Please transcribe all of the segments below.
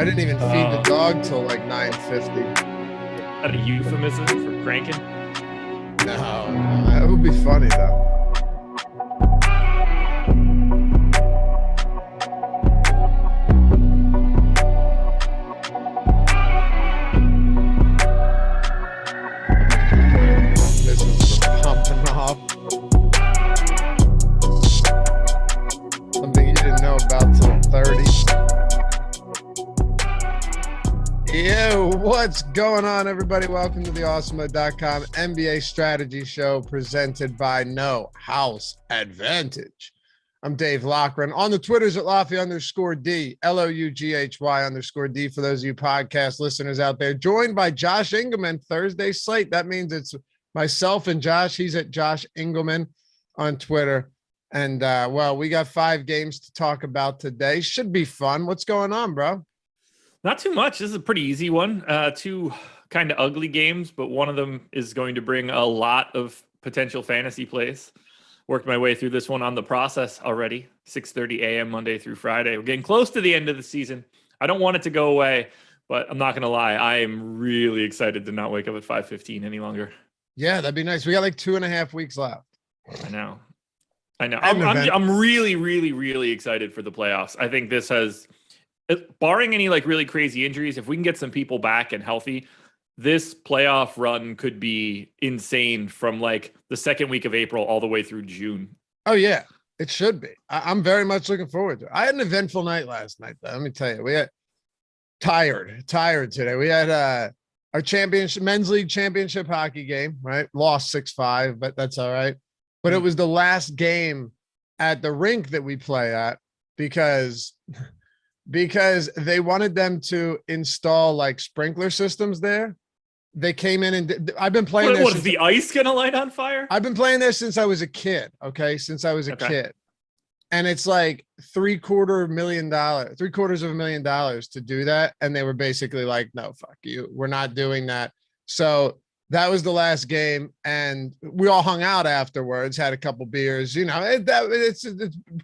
I didn't even feed the dog till like 9:50. That a euphemism for cranking? No, that would be funny though. Yo, what's going on, everybody? Welcome to the Awesemo.com NBA strategy show presented by No House Advantage. I'm Dave Loughran. On the Twitters at Loughy_D, LOUGHY_D for those of you podcast listeners out there. Joined by Josh Engleman, Thursday slate. That means it's myself and Josh. He's at Josh Engleman on Twitter. And, well, we got 5 games to talk about today. Should be fun. What's going on, bro? Not too much. This is a pretty easy one. 2 kind of ugly games, but one of them is going to bring a lot of potential fantasy plays. Worked my way through this one on the process already. 6:30 a.m. Monday through Friday. We're getting close to the end of the season. I don't want it to go away, but I'm not going to lie. I am really excited to not wake up at 5:15 any longer. Yeah, that'd be nice. We got like 2.5 weeks left. I know. I'm really, really, really excited for the playoffs. I think this has, barring any like really crazy injuries, if we can get some people back and healthy, this playoff run could be insane from like the second week of April all the way through June. Oh yeah, it should be. I'm very much looking forward to it. I had an eventful night last night, though. Let me tell you, we had tired today. We had our championship men's league championship hockey game, right? Lost 6-5, but that's all right. But it was the last game at the rink that we play at because they wanted them to install like sprinkler systems there. They came in and I've been playing there. What is the ice gonna light on fire? I've been playing there since I was a kid. Okay. Since I was a kid. And it's like $750,000 to do that. And they were basically like, no, fuck you. We're not doing that. So that was the last game. And we all hung out afterwards, had a couple beers, you know, it's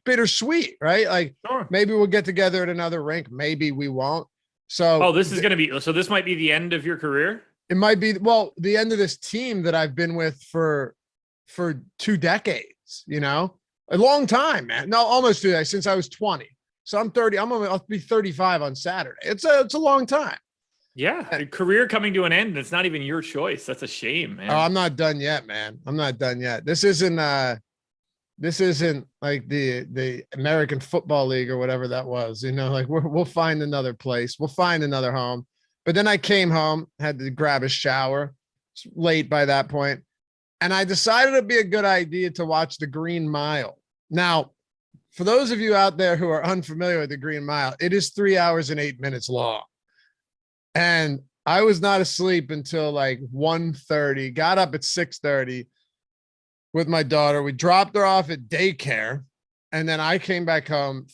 bittersweet, right? Like maybe we'll get together at another rink. Maybe we won't. So, this might be the end of your career. It might be, well, the end of this team that I've been with for 2 decades, you know, a long time, man. No, almost 2 decades, since I was 20. So I'm 30. I'll be 35 on Saturday. It's a long time. Yeah. Career coming to an end. And it's not even your choice. That's a shame, man. Oh, I'm not done yet, man. I'm not done yet. This isn't like the American Football League or whatever that was, you know, like we'll find another place. We'll find another home. But then I came home, had to grab a shower. It's late by that point. And I decided it'd be a good idea to watch The Green Mile. Now, for those of you out there who are unfamiliar with The Green Mile, it is 3 hours and 8 minutes long. And I was not asleep until like 1:30, got up at 6:30 with my daughter. We dropped her off at daycare. And then I came back home,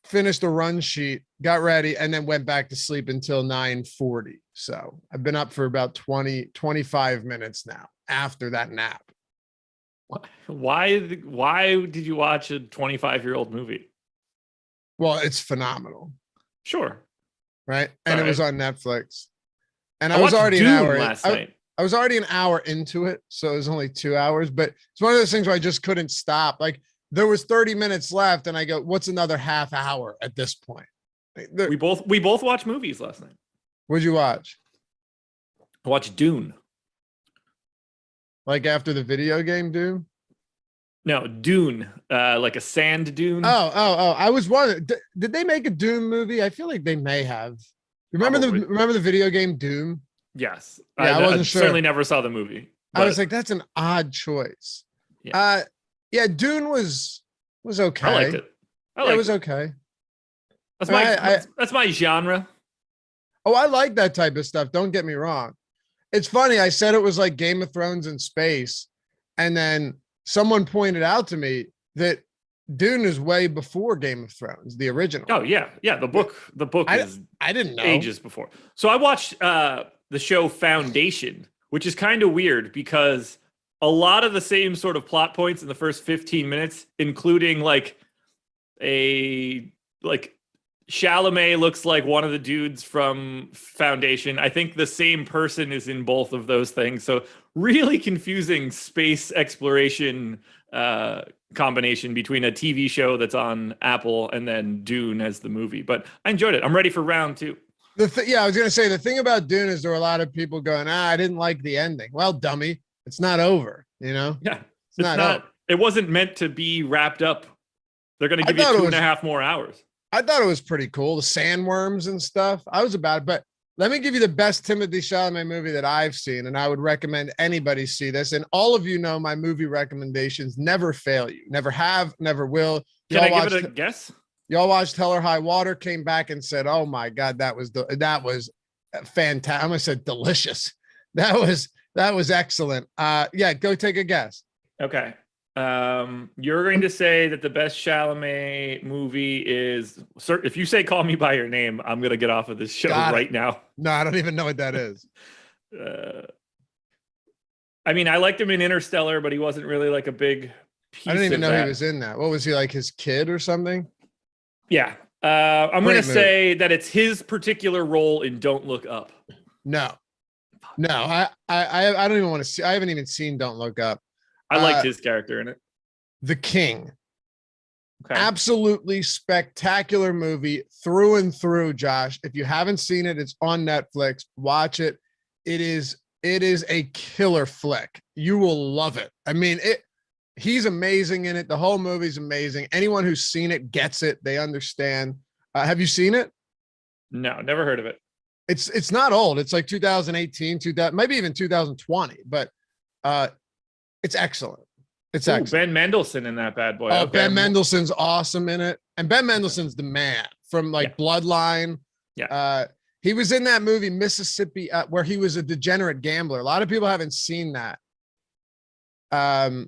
finished a run sheet, got ready, and then went back to sleep until 9:40. So I've been up for about 25 minutes now after that nap. Why did you watch a 25-year-old movie? Well, it's phenomenal. Sure. Right. And it was on Netflix. And I was already an hour last night. I was already an hour into it. So it was only 2 hours, but it's one of those things where I just couldn't stop. Like there was 30 minutes left and I go, what's another half hour at this point? We both watched movies last night. What'd you watch? I watched Dune. Like after the video game Dune? No, Dune, like a sand dune. Oh! I was wondering, did they make a Dune movie? I feel like they may have. Remember the video game Doom? Yes. Yeah, I wasn't sure. Certainly never saw the movie. I was like, that's an odd choice. Yeah. Dune was okay. I liked it. It was okay. That's my genre. Oh, I like that type of stuff. Don't get me wrong. It's funny. I said it was like Game of Thrones in space. And then someone pointed out to me that Dune is way before Game of Thrones, the original. Oh yeah. Yeah. The book is I didn't know ages before. So I watched the show Foundation, which is kind of weird because a lot of the same sort of plot points in the first 15 minutes, including like Chalamet looks like one of the dudes from Foundation. I think the same person is in both of those things. So really confusing space exploration combination between a TV show that's on Apple and then Dune as the movie. But I enjoyed it. I'm ready for round 2. I was going to say the thing about Dune is there were a lot of people going, I didn't like the ending. Well, dummy, it's not over, you know? Yeah. It's not it wasn't meant to be wrapped up. They're going to give you 2.5 more hours. I thought it was pretty cool. The sandworms and stuff. I was about it, but Let me give you the best Timothée Chalamet movie that I've seen, and I would recommend anybody see this. And all of you know my movie recommendations never fail you. Never have, never will. Can I give it a guess? Y'all watched Hell or High Water, came back and said, "Oh my God, that was fantastic." I almost said delicious. That was excellent. Yeah, go take a guess. Okay. You're going to say that the best Chalamet movie is, sir, if you say Call Me by Your Name, I'm going to get off of this show right now. No, I don't even know what that is. I mean, I liked him in Interstellar, but he wasn't really like a big piece. I didn't even know that. He was in that. What was he, like his kid or something? Yeah. I'm going to say that it's his particular role in Don't Look Up. No, I don't even want to see. I haven't even seen Don't Look Up. I liked his character in it. The King. Okay. Absolutely spectacular movie through and through, Josh. If you haven't seen it, it's on Netflix. Watch it. It is a killer flick. You will love it. I mean, he's amazing in it. The whole movie's amazing. Anyone who's seen it gets it. They understand. Have you seen it? No, never heard of it. It's not old. It's like 2018, maybe even 2020, but it's excellent. It's excellent. Ben Mendelsohn in that bad boy. Oh, okay. Ben Mendelsohn's awesome in it. And Ben Mendelsohn's the man from Bloodline. Yeah. He was in that movie, Mississippi, where he was a degenerate gambler. A lot of people haven't seen that. Yeah.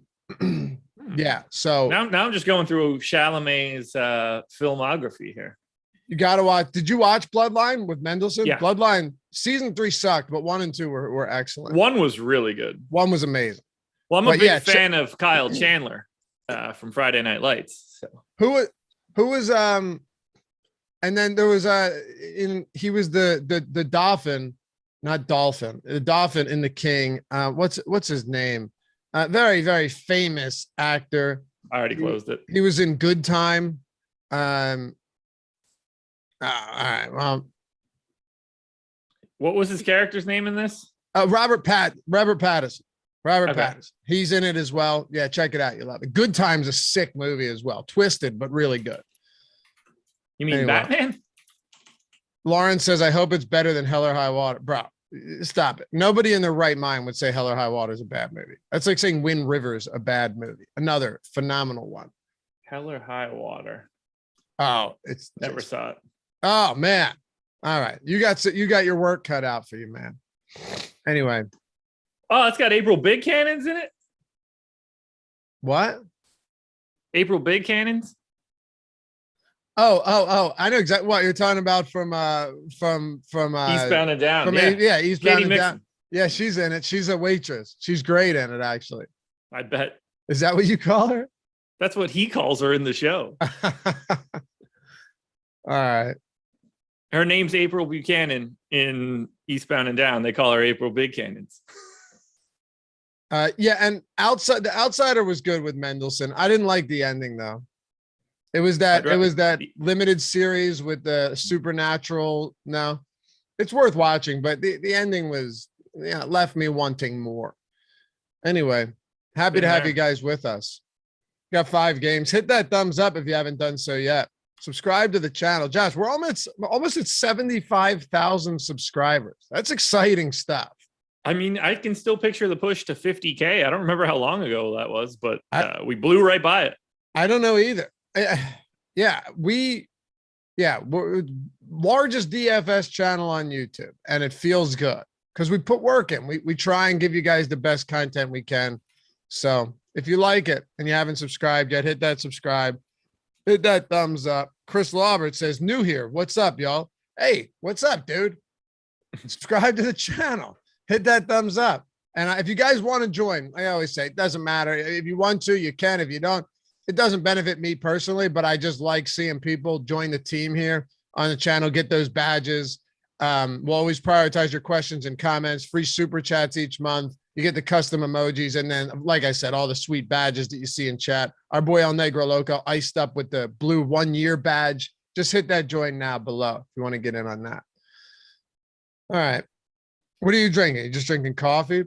So now I'm just going through Chalamet's filmography here. You got to watch. Did you watch Bloodline with Mendelsohn? Yeah. Bloodline season 3 sucked, but 1 and 2 were excellent. 1 was really good. 1 was amazing. Well, I'm a big fan of Kyle Chandler from Friday Night Lights. So. Who was and then there was he was the dolphin, not dolphin, the dolphin in The King. What's his name? Very, very famous actor. I already closed it. He was in Good Time. All right. Well, what was his character's name in this? Robert Pattinson. Okay. Pattinson. He's in it as well. Yeah, check it out. You'll love it. Good Time's a sick movie as well. Twisted, but really good. You mean Batman? Lauren says, I hope it's better than Hell or High Water. Bro, stop it. Nobody in their right mind would say Hell or High Water is a bad movie. That's like saying Wind River's a bad movie. Another phenomenal one. Hell or High Water. Oh, never saw it. Oh, man. All right. You got your work cut out for you, man. Anyway. Oh, it's got April Big Cannons in it. What? April Big Cannons. Oh! I know exactly what you're talking about from Eastbound and Down. Eastbound and Down. Yeah, she's in it. She's a waitress. She's great in it, actually. I bet. Is that what you call her? That's what he calls her in the show. All right. Her name's April Buchanan in Eastbound and Down. They call her April Big Cannons. Yeah, and The Outsider was good with Mendelsohn. I didn't like the ending though. It was that limited series with the supernatural. No, it's worth watching, but the ending was left me wanting more. Anyway, happy to have you guys with us. Got 5 games. Hit that thumbs up if you haven't done so yet. Subscribe to the channel. Josh, we're almost at 75,000 subscribers. That's exciting stuff. I mean, I can still picture the push to 50K. I don't remember how long ago that was, but we blew right by it. I don't know either. We're largest DFS channel on YouTube, and it feels good because we put work in. We try and give you guys the best content we can. So if you like it and you haven't subscribed yet, hit that subscribe, hit that thumbs up. Chris Laubert says, new here. What's up, y'all? Hey, what's up, dude? Subscribe to the channel. Hit that thumbs up. And if you guys want to join, I always say, it doesn't matter. If you want to, you can. If you don't, it doesn't benefit me personally, but I just like seeing people join the team here on the channel, get those badges. We'll always prioritize your questions and comments, free super chats each month. You get the custom emojis. And then, like I said, all the sweet badges that you see in chat. Our boy El Negro Loco iced up with the blue 1-year badge. Just hit that join now below if you want to get in on that. All right. What are you drinking? You just drinking coffee?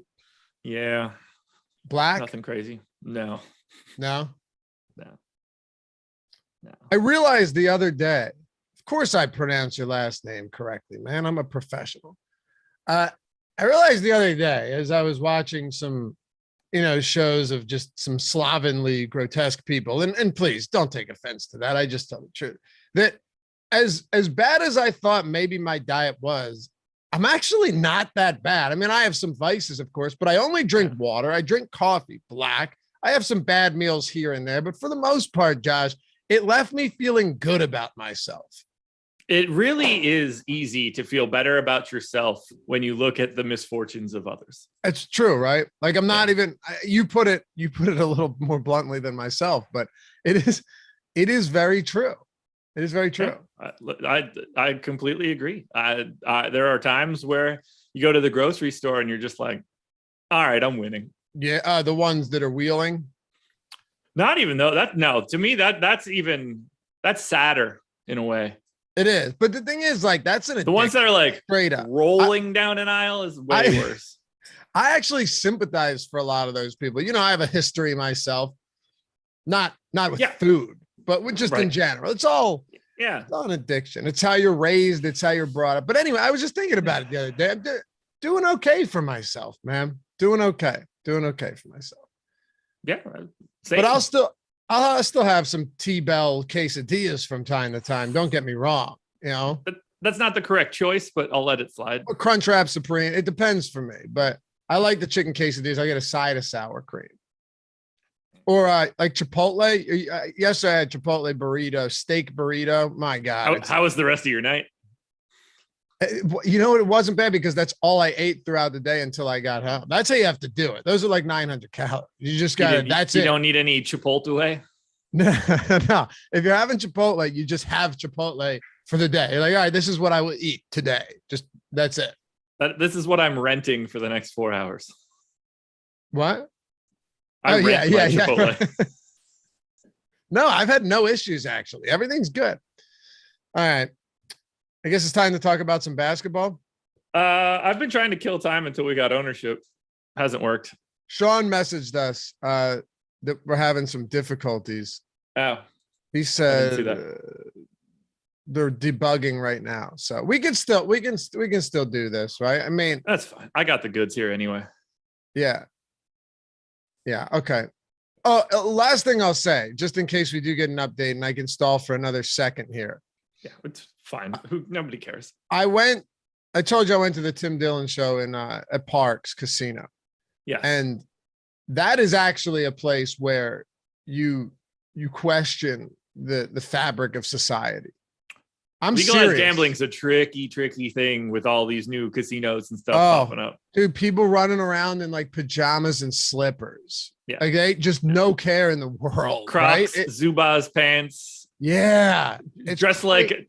Yeah. Black? Nothing crazy. No. I realized the other day, of course I pronounce your last name correctly, man. I'm a professional. I realized the other day as I was watching some, shows of just some slovenly, grotesque people, and please don't take offense to that. I just tell the truth that as bad as I thought maybe my diet was, I'm actually not that bad. I mean, I have some vices, of course, but I only drink water. I drink coffee, black. I have some bad meals here and there, but for the most part, Josh, it left me feeling good about myself. It really is easy to feel better about yourself when you look at the misfortunes of others. It's true, right? Like I'm not even, you put it a little more bluntly than myself, but it is very true. It is very true. I completely agree. There are times where you go to the grocery store and you're just like, all right, I'm winning. Yeah. The ones that are wheeling. Not even though to me, that's sadder in a way. It is. But the thing is, like, that's the ones that are like straight up rolling down an aisle is way worse. I actually sympathize for a lot of those people. I have a history myself, not with food, but with just in general. It's all an addiction. It's how you're raised. It's how you're brought up. But anyway, I was just thinking about it the other day. I'm doing okay for myself, man. Doing okay for myself. Yeah. But I'll still have some T-Bell quesadillas from time to time. Don't get me wrong. But that's not the correct choice, but I'll let it slide. Or Crunchwrap Supreme. It depends for me, but I like the chicken quesadillas. I get a side of sour cream. Or like Chipotle. Yesterday I had Chipotle burrito, steak burrito. My God. How was the rest of your night? It wasn't bad because that's all I ate throughout the day until I got home. That's how you have to do it. Those are like 900 calories. You just got it. You don't need any Chipotle. No. If you're having Chipotle, you just have Chipotle for the day. You're like, all right, this is what I will eat today. Just that's it. This is what I'm renting for the next 4 hours. What? Chipotle. No, I've had no issues actually. Everything's good. All right. I guess it's time to talk about some basketball. I've been trying to kill time until we got ownership. Hasn't worked. Sean messaged us that we're having some difficulties. Oh, he said they're debugging right now, so we can still do this, right? I mean, that's fine. I got the goods here anyway. Yeah. Okay. Oh, last thing I'll say, just in case we do get an update, and I can stall for another second here. Yeah, it's fine. Nobody cares. I told you I went to the Tim Dillon show in at Parks Casino. Yeah. And that is actually a place where you question the fabric of society. I'm Legalized serious. Gambling's a tricky thing with all these new casinos and stuff popping up. Dude, people running around in like pajamas and slippers. Yeah. Like they just no care in the world. Crocs, right? Zubaz pants. Yeah. They're dressed like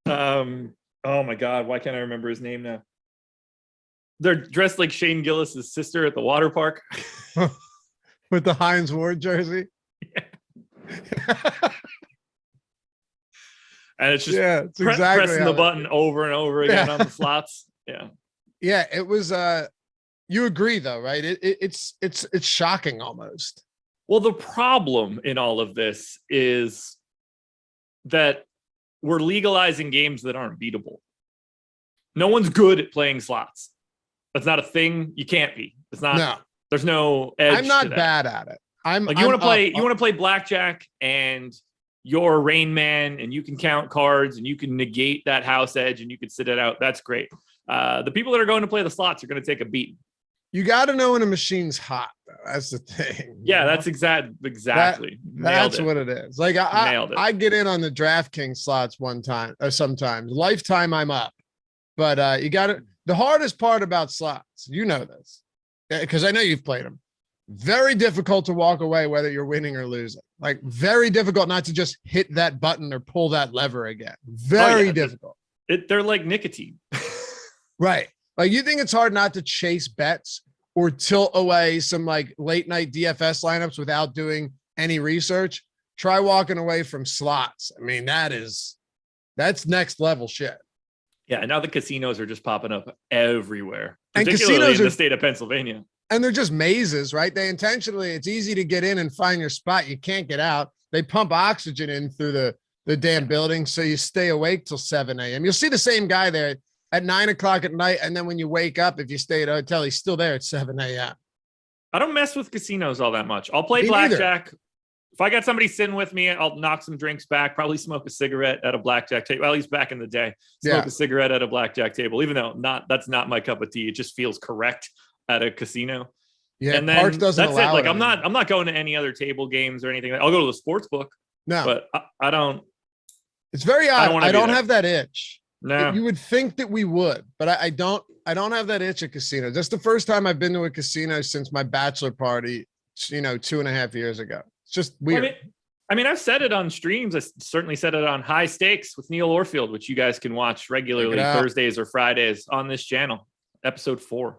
oh my God, why can't I remember his name now? They're dressed like Shane Gillis's sister at the water park. With the Hines Ward jersey. Yeah. And it's just it's exactly pressing the button over and over again on the slots. Yeah. Yeah, it was you agree though, right? It's shocking almost. Well, the problem in all of this is that we're legalizing games that aren't beatable. No one's good at playing slots. That's not a thing. You can't be. It's not. No. There's no edge. I'm not bad at it. You want to play blackjack and you're Rain Man and you can count cards and you can negate that house edge and you can sit it out. That's great. The people that are going to play the slots are going to take a beating. You got to know when a machine's hot, though. That's the thing. Yeah, that's exactly. That's what it is. Like I get in on the DraftKings slots one time or sometimes. Lifetime I'm up. But you got to, the hardest part about slots, you know this, because I know you've played them. Very difficult to walk away whether you're winning or losing. Like very difficult not to just hit that button or pull that lever again. Very difficult. They're like nicotine. Right. Like you think it's hard not to chase bets or tilt away some like late night DFS lineups without doing any research. Try walking away from slots. I mean, that's next level shit. Yeah. And now the casinos are just popping up everywhere, and particularly in the state of Pennsylvania. And they're just mazes, right? It's easy to get in and find your spot. You can't get out. They pump oxygen in through the damn building, so you stay awake till 7 a.m. You'll see the same guy there at 9 o'clock at night, and then when you wake up, if you stay at a hotel, he's still there at 7 a.m. I don't mess with casinos all that much. I'll play Me blackjack. neither. If I got somebody sitting with me, I'll knock some drinks back, probably smoke a cigarette at a blackjack table. Well, at least back in the day, smoke a cigarette at a blackjack table, even though that's not my cup of tea. It just feels correct at a casino. Yeah, and then Parks doesn't that's allow it. Like it I'm not going to any other table games or anything. I'll go to the sports book. No, but I don't. It's very odd. I don't there. have that itch. No, you would think that we would, but I don't have that itch at casino. That's the first time I've been to a casino since my bachelor party, 2.5 years ago. It's just weird. Well, I mean, I've said it on streams. I certainly said it on High Stakes with Neil Orfield, which you guys can watch regularly Thursdays or Fridays on this channel, episode 4.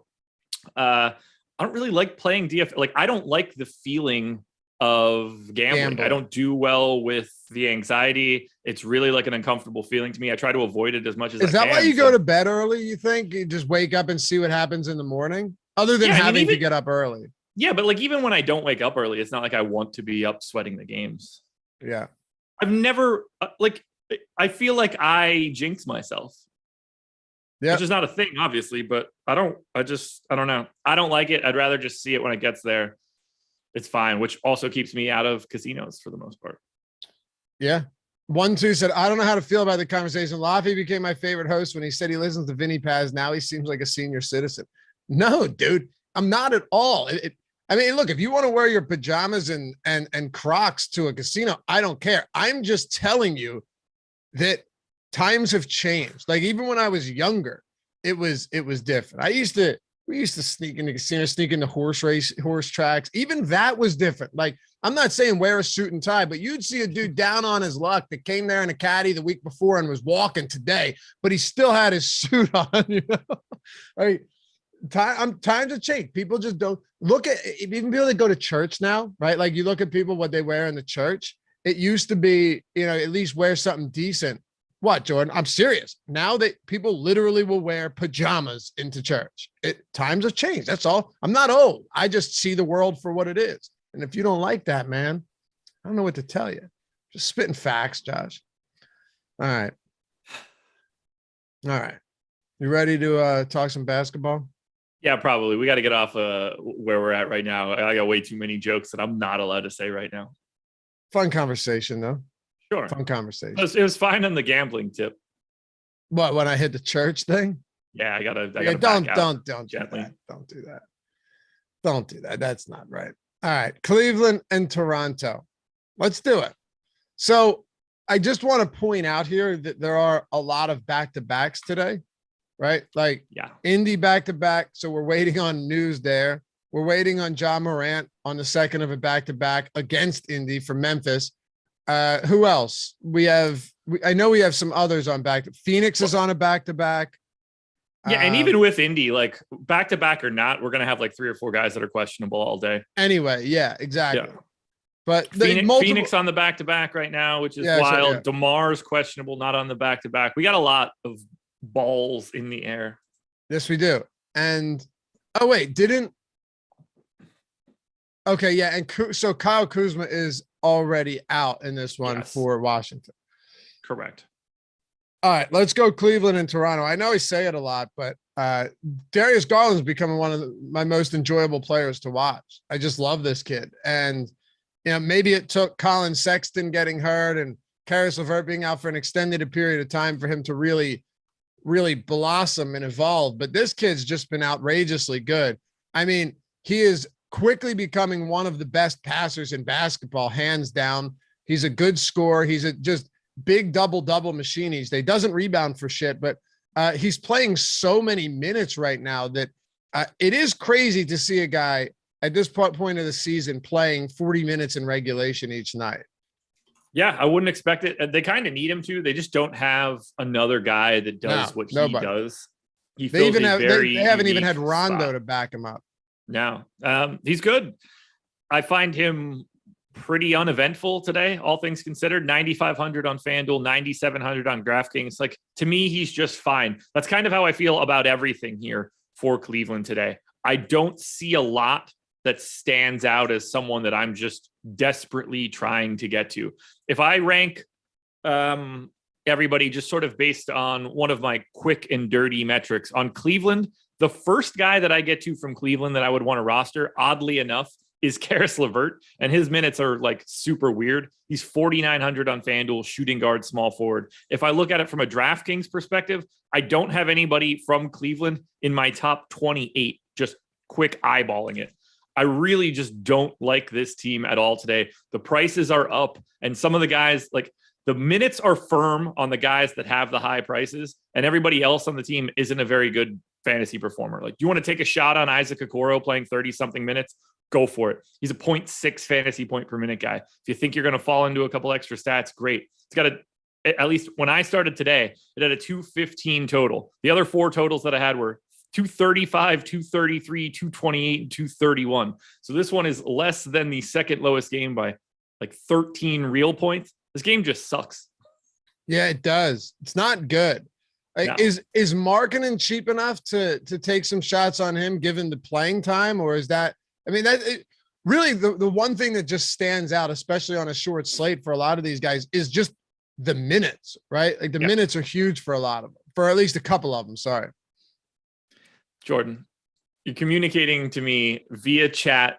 I don't really like playing DFS. Like, I don't like the feeling of gambling. I don't do well with the anxiety. It's really like an uncomfortable feeling to me. I try to avoid it as much as I can. Is that why you go to bed early, you think? You just wake up and see what happens in the morning? Other than having to get up early. Yeah, but like even when I don't wake up early, it's not like I want to be up sweating the games. Yeah. I've never I feel like I jinx myself. Yeah. Which is not a thing, obviously, but I don't know. I don't like it. I'd rather just see it when it gets there. It's fine, which also keeps me out of casinos for the most part. Yeah. 1-2 said, I don't know how to feel about the conversation. Laffy became my favorite host when he said he listens to Vinny Paz. Now he seems like a senior citizen. No, dude, I'm not at all. I mean, look, if you want to wear your pajamas and Crocs to a casino, I don't care. I'm just telling you that times have changed. Like even when I was younger, it was different. We used to sneak into casinos, sneak into horse tracks. Even that was different. Like I'm not saying wear a suit and tie, but you'd see a dude down on his luck that came there in a caddy the week before and was walking today, but he still had his suit on, right? Times have changed. People just don't look at even people that go to church now, right? Like you look at people, what they wear in the church. It used to be, at least wear something decent. What, Jordan? I'm serious. Now that people literally will wear pajamas into church. Times have changed. That's all. I'm not old. I just see the world for what it is. And if you don't like that, man, I don't know what to tell you. Just spitting facts, Josh. All right. You ready to talk some basketball? Yeah, probably. We got to get off where we're at right now. I got way too many jokes that I'm not allowed to say right now. Fun conversation, though. Sure. Fun conversation. It was fine on the gambling tip. What, when I hit the church thing? Yeah, I gotta don't gently. Don't do that. Don't do that. That's not right. All right. Cleveland and Toronto. Let's do it. So I just want to point out here that there are a lot of back-to-backs today, right? Like Indy back-to-back. So we're waiting on news there. We're waiting on John Morant on the second of a back-to-back against Indy from Memphis. Who else? I know we have some others on back. Phoenix is on a back-to-back. Yeah, and even with Indy, like back-to-back or not, we're going to have like 3 or 4 guys that are questionable all day. Anyway, yeah, exactly. Yeah. But Phoenix on the back-to-back right now, which is wild. So, DeMar's questionable, not on the back-to-back. We got a lot of balls in the air. Yes, we do. And, okay, yeah, and so Kyle Kuzma is already out in this one for Washington. Correct. All right, let's go Cleveland and Toronto. I know I say it a lot, but Darius Garland's becoming one of my most enjoyable players to watch. I just love this kid. And, maybe it took Colin Sexton getting hurt and Karis LeVert being out for an extended period of time for him to really, really blossom and evolve. But this kid's just been outrageously good. I mean, he is quickly becoming one of the best passers in basketball, hands down. He's a good scorer. He's a just big double machine. He doesn't rebound for shit, but he's playing so many minutes right now that it is crazy to see a guy at this point of the season playing 40 minutes in regulation each night. Yeah, I wouldn't expect it. They kind of need him to. They just don't have another guy that does what he does. They haven't even had Rondo to back him up. No, he's good. I find him pretty uneventful today, all things considered. 9,500 on FanDuel, 9,700 on DraftKings. Like, to me, he's just fine. That's kind of how I feel about everything here for Cleveland today. I don't see a lot that stands out as someone that I'm just desperately trying to get to. If I rank everybody just sort of based on one of my quick and dirty metrics on Cleveland, the first guy that I get to from Cleveland that I would want to roster, oddly enough, is Karis LeVert, and his minutes are like super weird. He's 4,900 on FanDuel, shooting guard, small forward. If I look at it from a DraftKings perspective, I don't have anybody from Cleveland in my top 28, just quick eyeballing it. I really just don't like this team at all today. The prices are up, and some of the guys, like the minutes are firm on the guys that have the high prices, and everybody else on the team isn't a very good fantasy performer. Like, do you want to take a shot on Isaac Okoro playing 30-something minutes? Go for it. He's a 0.6 fantasy point per minute guy. If you think you're going to fall into a couple extra stats, great. It's got at least when I started today, it had a 215 total. The other four totals that I had were 235, 233, 228, and 231. So this one is less than the second lowest game by like 13 real points. This game just sucks. Yeah, it does. It's not good. Like, no. Is Markkanen cheap enough to take some shots on him given the playing time, or is that? I mean, really the one thing that just stands out, especially on a short slate for a lot of these guys, is just the minutes, right? Like the minutes are huge for a lot of them, for at least a couple of them. Sorry. Jordan, you're communicating to me via chat.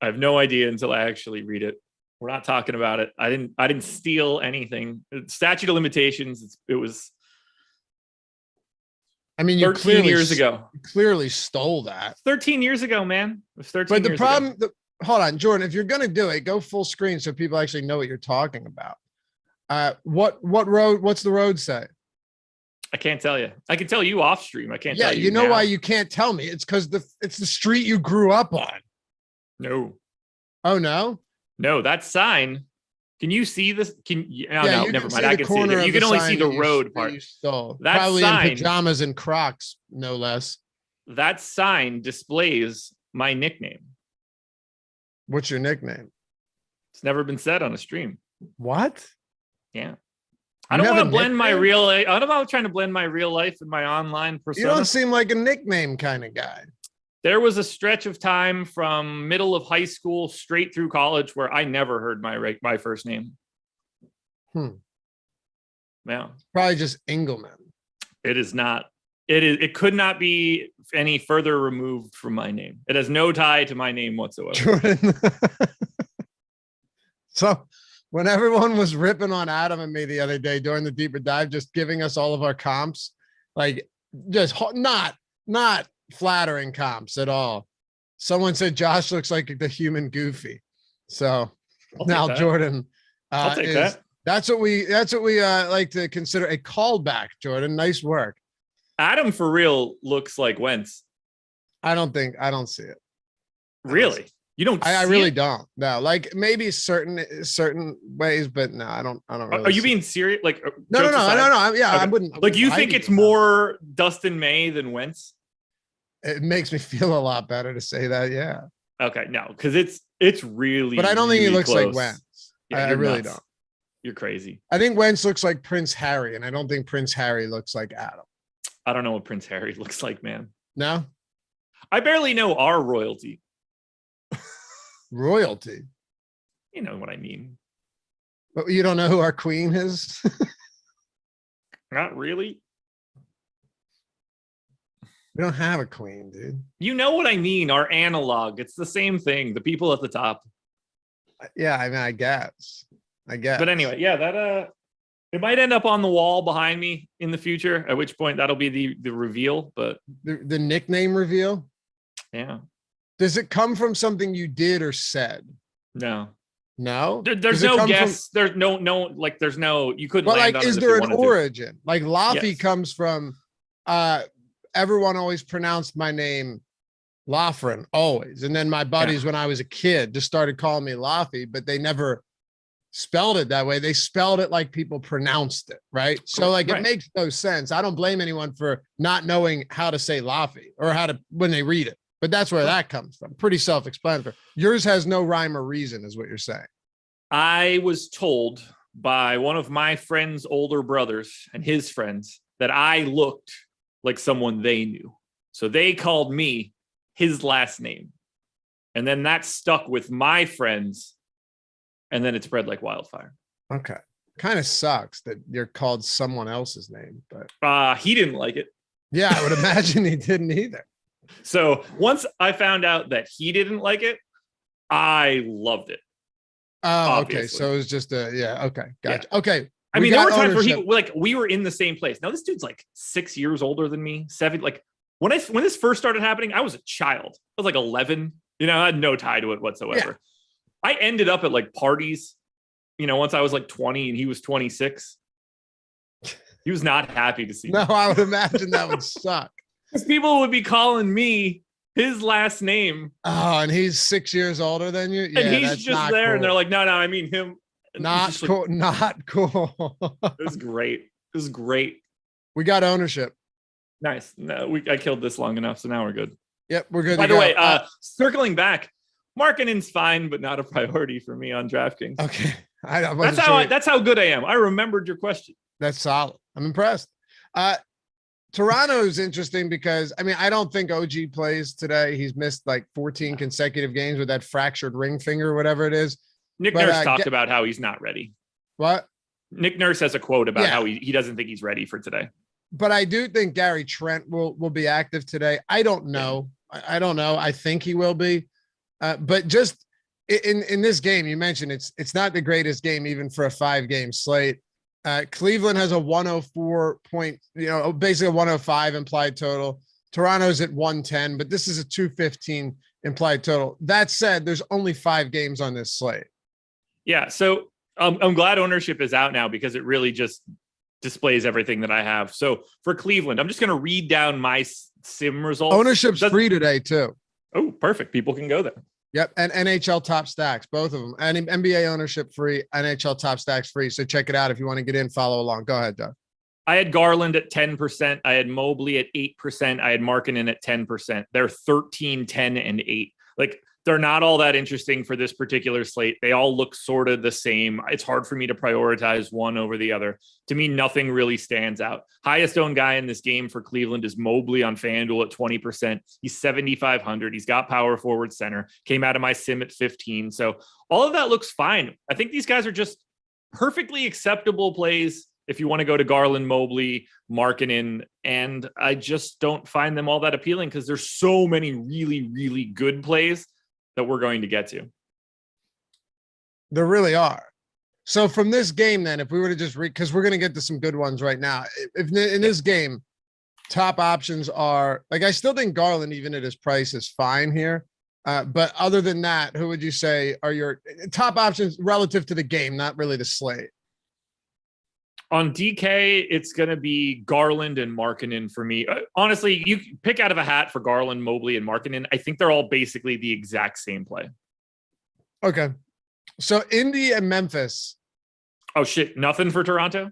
I have no idea until I actually read it. We're not talking about it. I didn't steal anything. Statute of limitations. It was. I mean, you 13 years ago. Clearly stole that. 13 years ago, man. It was 13 but the years problem, ago. Hold on, Jordan, if you're going to do it, go full screen so people actually know what you're talking about. What's the road say? I can't tell you. I can tell you off stream. I can't tell you. You know now. why you can't tell me? It's because it's the street you grew up on. No. Oh, no? No, that sign. Can you see this? No, never mind. I can see it. You can only see the road part. You stole. That probably sign, in pajamas and Crocs, no less. That sign displays my nickname. What's your nickname? It's never been said on a stream. What? Yeah. I don't want to blend my real life. I'm not trying to blend my real life and my online persona. You don't seem like a nickname kind of guy. There was a stretch of time from middle of high school straight through college where I never heard my first name. Yeah. Probably just Engleman. It is not. It could not be any further removed from my name. It has no tie to my name whatsoever. Jordan. So when everyone was ripping on Adam and me the other day during the deeper dive, just giving us all of our comps, like just not flattering comps at all. Someone said Josh looks like the human Goofy. So now Jordan, I'll take that. That's what we like to consider a callback. Jordan, nice work. Adam for real looks like Wentz. I don't see it. Really? You don't? I really don't. No, like maybe certain ways, but no, I don't. Really Are you being serious? Like no. Yeah, okay. I wouldn't. Like you think it's more Dustin May than Wentz? It makes me feel a lot better to say that. Yeah. Okay, no, because it's really. But I don't think he looks close. like Wentz. Yeah, I really don't. You're crazy. I think Wentz looks like Prince Harry, and I don't think Prince Harry looks like Adam. I don't know what Prince Harry looks like, man. No? I barely know our royalty. Royalty? You know what I mean. But you don't know who our queen is? Not really. We don't have a queen, dude. You know what I mean. Our analog. It's the same thing. The people at the top. Yeah, I mean, I guess. But anyway, yeah, that it might end up on the wall behind me in the future, at which point that'll be the reveal. But the nickname reveal? Yeah. Does it come from something you did or said? No. No? There's no guess. There's no, like, there's no, you couldn't land on it. Is there an origin? Like Laffy comes from, everyone always pronounced my name Loughran, always. And then my buddies, when I was a kid, just started calling me Laffy, but they never spelled it that way. They spelled it like people pronounced it, right? So like it makes no sense. I don't blame anyone for not knowing how to say Laffy or how to when they read it. But that's where that comes from. Pretty self-explanatory. Yours has no rhyme or reason, is what you're saying. I was told by one of my friend's older brothers and his friends that I looked like someone they knew. So they called me his last name. And then that stuck with my friends. And then it spread like wildfire. Okay. Kind of sucks that you're called someone else's name, but He didn't like it. yeah, I would imagine he didn't either. So once I found out that he didn't like it, I loved it. Oh, Obviously. okay. So it was just okay. Gotcha. Yeah. Okay. I mean, there were times where we were in the same place. Now this dude's like 6 years older than me, 7. Like when this first started happening, I was a child. I was like 11. I had no tie to it whatsoever. Yeah. I ended up at like parties, once I was like 20 and he was 26. He was not happy to see me. No, I would imagine that would suck. Because people would be calling me his last name. Oh, and he's 6 years older than you? Yeah, and he's just there. Cool. And they're like, no, I mean him. Not cool. Like, not cool. It was great. We got ownership. Nice. No, I killed this long enough, so now we're good. Yep, we're good. By the way, circling back, Markkanen's fine, but not a priority for me on DraftKings. Okay. That's how good I am. I remembered your question. That's solid. I'm impressed. Toronto is interesting because I don't think OG plays today. He's missed like 14 consecutive games with that fractured ring finger or whatever it is. Nick Nurse talked about how he's not ready. What? Nick Nurse has a quote about how he doesn't think he's ready for today. But I do think Gary Trent will be active today. I don't know. I don't know. I think he will be. But just in this game, you mentioned it's not the greatest game even for a 5-game slate. Cleveland has a 104 point, basically a 105 implied total. Toronto's at 110, but this is a 215 implied total. That said, there's only 5 games on this slate. Yeah. So I'm glad ownership is out now because it really just displays everything that I have. So for Cleveland, I'm just going to read down my sim results. Ownership's free today too. Oh, perfect. People can go there. Yep. And NHL top stacks, both of them. And NBA ownership free, NHL top stacks free. So check it out if you want to get in, follow along. Go ahead, Doug. I had Garland at 10%. I had Mobley at 8%. I had Markkanen at 10%. They're 13, 10, and 8. Like, they're not all that interesting for this particular slate. They all look sort of the same. It's hard for me to prioritize one over the other. To me, nothing really stands out. Highest owned guy in this game for Cleveland is Mobley on FanDuel at 20%. He's 7,500. He's got power forward center. Came out of my sim at 15. So all of that looks fine. I think these guys are just perfectly acceptable plays if you want to go to Garland, Mobley, Markkanen, and I just don't find them all that appealing because there's so many really, really good plays that we're going to get to. There really are. So from this game, then, if we were to just read, because we're going to get to some good ones right now. If in this game, top options are like, I still think Garland, even at his price, is fine here. But other than that, who would you say are your top options relative to the game, not really the slate? On DK, it's going to be Garland and Markkanen for me. Honestly, you pick out of a hat for Garland, Mobley, and Markkanen. I think they're all basically the exact same play. Okay. So Indy and Memphis. Oh, shit. Nothing for Toronto?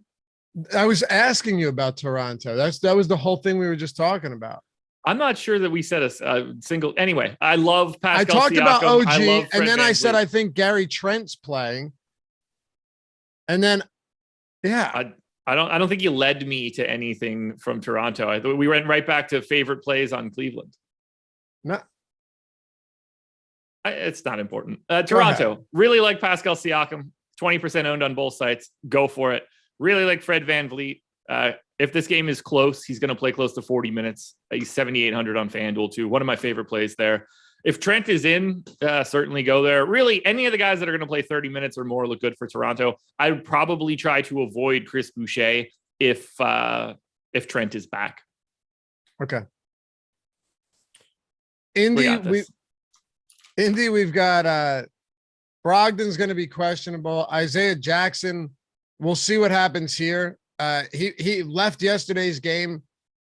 I was asking you about Toronto. That was the whole thing we were just talking about. I'm not sure that we said a single. Anyway, I love Pascal I talked Siakam. about OG, and then Van I said Vliet. I think Gary Trent's playing. And then yeah, I don't think you led me to anything from Toronto. I thought we went right back to favorite plays on Cleveland. No, it's not important. Toronto, really like Pascal Siakam, 20% owned on both sites. Go for it. Really like Fred Van Vliet. If this game is close, he's going to play close to 40 minutes. He's 7,800 on FanDuel too. One of my favorite plays there. If Trent is in, certainly go there. Really, any of the guys that are going to play 30 minutes or more look good for Toronto. I would probably try to avoid Chris Boucher if Trent is back. Okay. Indy, we've got Brogdon's going to be questionable. Isaiah Jackson, we'll see what happens here. He left yesterday's game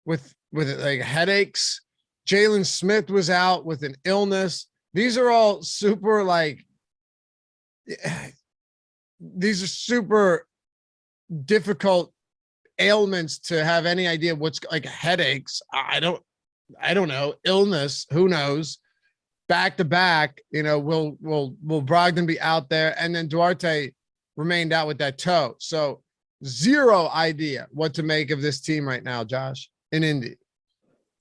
with like headaches. Jalen Smith was out with an illness. These are all super these are super difficult ailments to have any idea what's like headaches. I don't know. Illness, who knows? Back to back, will Brogdon be out there? And then Duarte remained out with that toe. So zero idea what to make of this team right now, Josh, in Indy.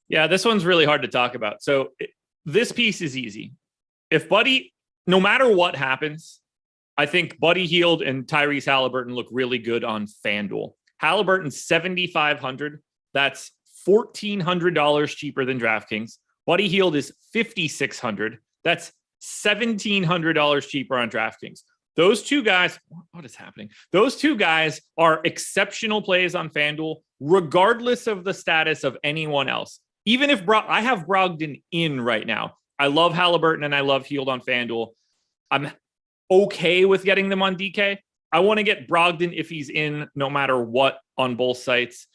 Yeah, this one's really hard to talk about. So this piece is easy. if Buddy, no matter what happens, I think Buddy Hield and Tyrese Halliburton look really good on FanDuel. Halliburton 7,500. That's $1,400 cheaper than DraftKings. Buddy Hield is 5,600. That's $1,700 cheaper on DraftKings. Those two guys, what is happening? Those two guys are exceptional plays on FanDuel, regardless of the status of anyone else. Even if I have Brogdon in right now. I love Halliburton and I love Hield on FanDuel. I'm okay with getting them on DK. I want to get Brogdon if he's in, no matter what, on both sites.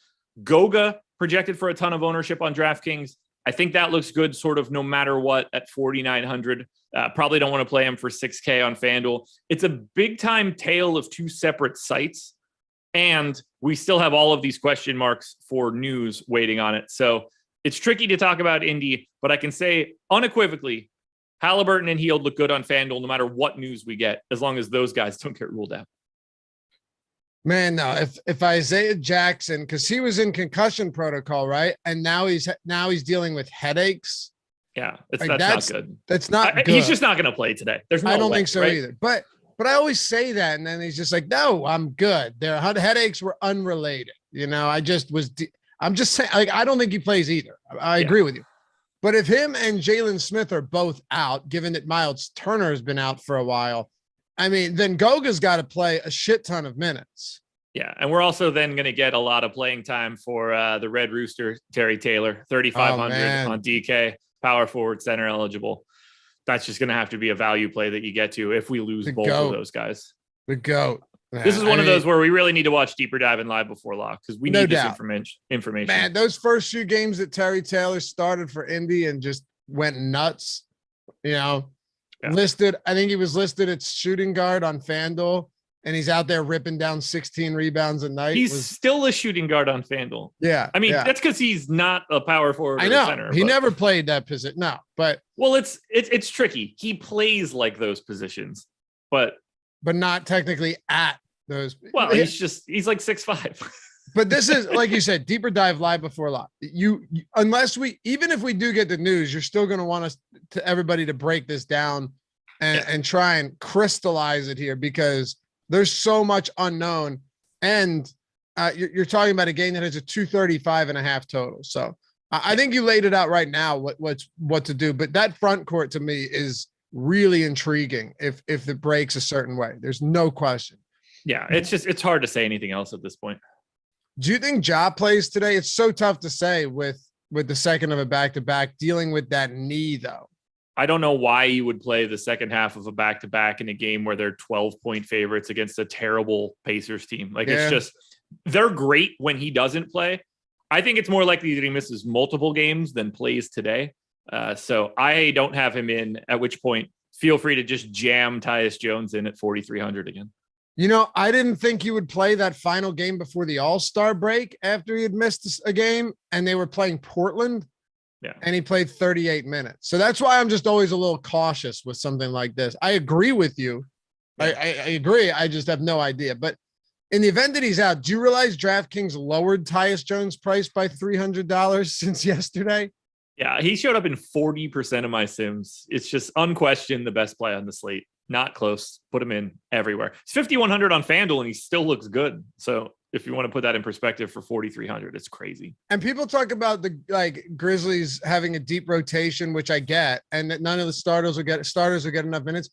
Goga projected for a ton of ownership on DraftKings. I think that looks good sort of no matter what at 4,900. Probably don't want to play him for 6K on FanDuel. It's a big time tale of two separate sites. And we still have all of these question marks for news waiting on it. So it's tricky to talk about Indy, but I can say unequivocally, Halliburton and Hield look good on FanDuel no matter what news we get, as long as those guys don't get ruled out. Man, no, if Isaiah Jackson, because he was in concussion protocol, right? And now he's dealing with headaches. Yeah, that's not good. That's not good. He's just not going to play today. There's no I don't way, think so right? either. But I always say that, and then he's just like, no, I'm good. Their headaches were unrelated. You know, I'm just saying, like, I don't think he plays either. I agree with you. But if him and Jalen Smith are both out, given that Miles Turner has been out for a while, I mean, then Goga's got to play a shit ton of minutes. Yeah, and we're also then going to get a lot of playing time for the Red Rooster, Terry Taylor, 3,500 on DK, power forward, center eligible. That's just going to have to be a value play that you get to if we lose both of those guys. The GOAT. Man, this is one of those where we really need to watch Deeper Dive and Live Before Lock because we need this information. Man, those first few games that Terry Taylor started for Indy and just went nuts, you know, listed. I think he was listed at shooting guard on FanDuel, and he's out there ripping down 16 rebounds a night. He's still a shooting guard on FanDuel. Yeah. I mean, that's because he's not a power forward. I know. Center, he never played that position. No, but. Well, it's tricky. He plays like those positions, but not technically at those. Well, he's like 6'5". But this is, like you said, Deeper Dive Live Before Lock. Even if we do get the news, you're still going to want everybody to break this down and try and crystallize it here because there's so much unknown. And you're talking about a game that has a 235.5 total. So I think you laid it out right now, what to do. But that front court to me is really intriguing if it breaks a certain way. There's no question. Yeah, it's hard to say anything else at this point. Do you think Ja plays today? It's so tough to say with the second of a back-to-back dealing with that knee, though. I don't know why you would play the second half of a back-to-back in a game where they're 12-point favorites against a terrible Pacers team. It's just, they're great when he doesn't play. I think it's more likely that he misses multiple games than plays today. So I don't have him in, at which point feel free to just jam Tyus Jones in at 4,300 again. You know, I didn't think he would play that final game before the All-Star break after he had missed a game and they were playing Portland. Yeah. And he played 38 minutes. So that's why I'm just always a little cautious with something like this. I agree with you. I agree. I just have no idea. But in the event that he's out, do you realize DraftKings lowered Tyus Jones' price by $300 since yesterday? Yeah, he showed up in 40% of my sims. It's just unquestioned the best play on the slate. Not close. Put him in everywhere. It's 5,100 on FanDuel and he still looks good. So if you want to put that in perspective for 4,300, it's crazy. And people talk about the Grizzlies having a deep rotation, which I get, and that none of the starters will get enough minutes.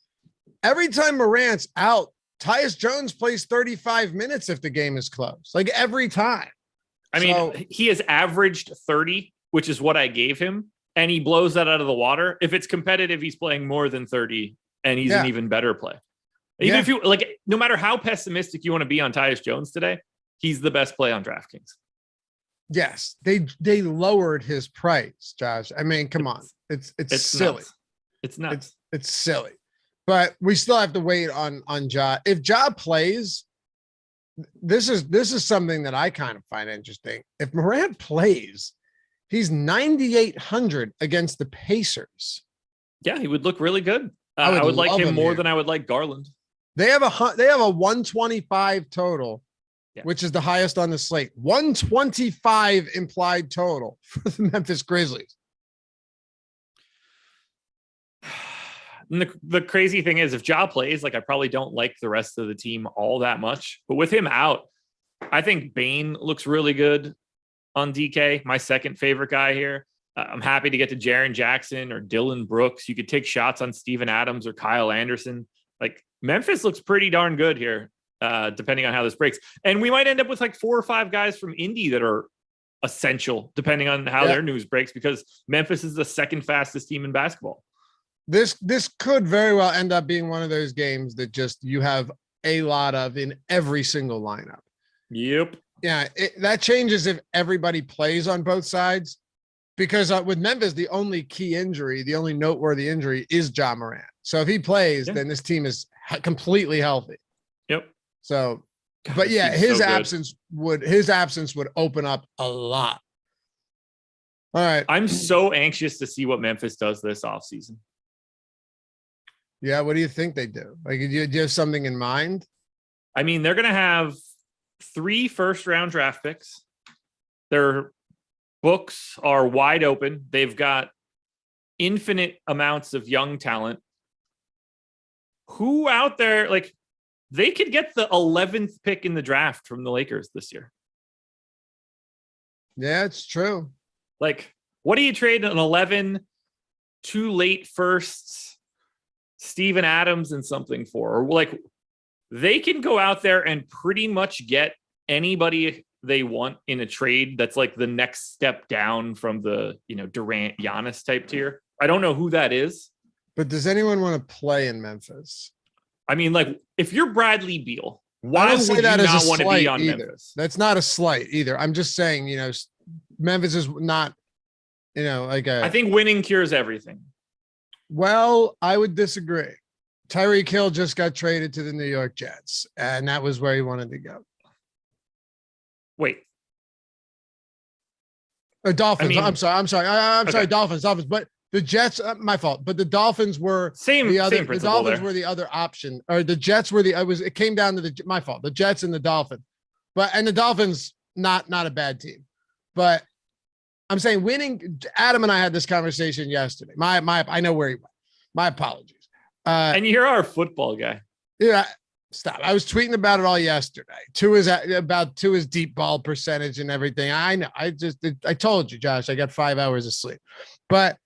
Every time Morant's out, Tyus Jones plays 35 minutes if the game is close. Like every time. I mean, he has averaged 30, which is what I gave him, and he blows that out of the water. If it's competitive, he's playing more than 30. And he's an even better play. Even if you no matter how pessimistic you want to be on Tyus Jones today, he's the best play on DraftKings. Yes, they lowered his price, Josh. I mean, come on, it's silly. Nuts. It's nuts. It's silly, but we still have to wait on Ja. If Ja plays, this is something that I kind of find interesting. If Morant plays, he's 9,800 against the Pacers. Yeah, he would look really good. I would like him more than I would like Garland. They have a 125 total, which is the highest on the slate. 125 implied total for the Memphis Grizzlies. And the crazy thing is, if Ja plays, like I probably don't like the rest of the team all that much. But with him out, I think Bane looks really good on DK, my second favorite guy here. I'm happy to get to Jaren Jackson or Dylan Brooks. You could take shots on Steven Adams or Kyle Anderson. Like Memphis looks pretty darn good here, depending on how this breaks. And we might end up with like 4 or 5 guys from Indy that are essential, depending on how their news breaks, because Memphis is the second fastest team in basketball. This could very well end up being one of those games that just you have a lot of in every single lineup. Yep. Yeah, that changes if everybody plays on both sides, because with Memphis, the only key injury, the only noteworthy injury is Ja Morant. So if he plays, then this team is completely healthy. Yep. So, but yeah, his absence would open up a lot. All right. I'm so anxious to see what Memphis does this offseason. Yeah, what do you think they do? Like, do you have something in mind? I mean, they're going to have 3 first-round draft picks. Their books are wide open. They've got infinite amounts of young talent. Who out there, like, they could get the 11th pick in the draft from the Lakers this year. Yeah, it's true. Like, what do you trade an 11, 2 late firsts, Steven Adams and something for? Or like, they can go out there and pretty much get anybody they want in a trade that's like the next step down from the, Durant, Giannis type tier. I don't know who that is. But does anyone want to play in Memphis? I mean, like, if you're Bradley Beal, why would you not want to be on Memphis? That's not a slight either. I'm just saying, Memphis is not, I think winning cures everything. Well, I would disagree. Tyreek Hill just got traded to the New York Jets, and that was where he wanted to go. Wait. Dolphins. I'm sorry. Dolphins. But the Jets, my fault. But the Dolphins were the other. The Dolphins were the other option, or the Jets were it came down to my fault. The Jets and the Dolphins, and the Dolphins not a bad team, but I'm saying winning. Adam and I had this conversation yesterday. I know where he went. My apologies. And you're our football guy. Yeah. Stop. I was tweeting about it all yesterday. About his deep ball percentage and everything. I know. I told you, Josh, I got 5 hours of sleep, but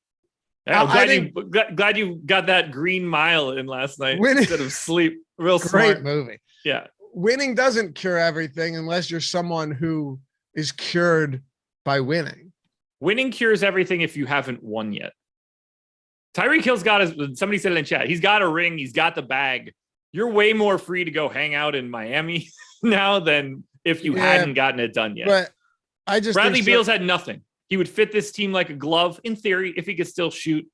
glad you got that Green Mile in last night instead of sleep. Real great smart movie. Yeah. Winning doesn't cure everything unless you're someone who is cured by winning. Winning cures everything if you haven't won yet. Tyreek Hill's got somebody said it in chat. He's got a ring. He's got the bag. You're way more free to go hang out in Miami now than if you hadn't gotten it done yet. But Bradley Beal's had nothing. He would fit this team like a glove in theory if he could still shoot.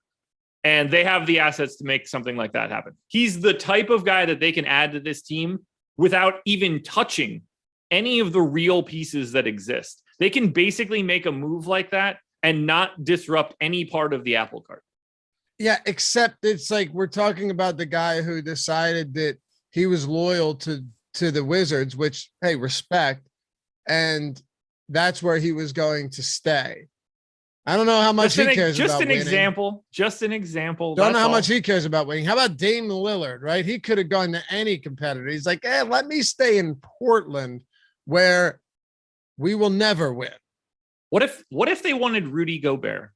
And they have the assets to make something like that happen. He's the type of guy that they can add to this team without even touching any of the real pieces that exist. They can basically make a move like that and not disrupt any part of the apple cart. Yeah, except it's like we're talking about the guy who decided that he was loyal to the Wizards, which, hey, respect. And that's where he was going to stay. I don't know how much he cares about winning. Just an example. Don't know how much he cares about winning. How about Dame Lillard, right? He could have gone to any competitor. He's like, let me stay in Portland where we will never win. What if they wanted Rudy Gobert?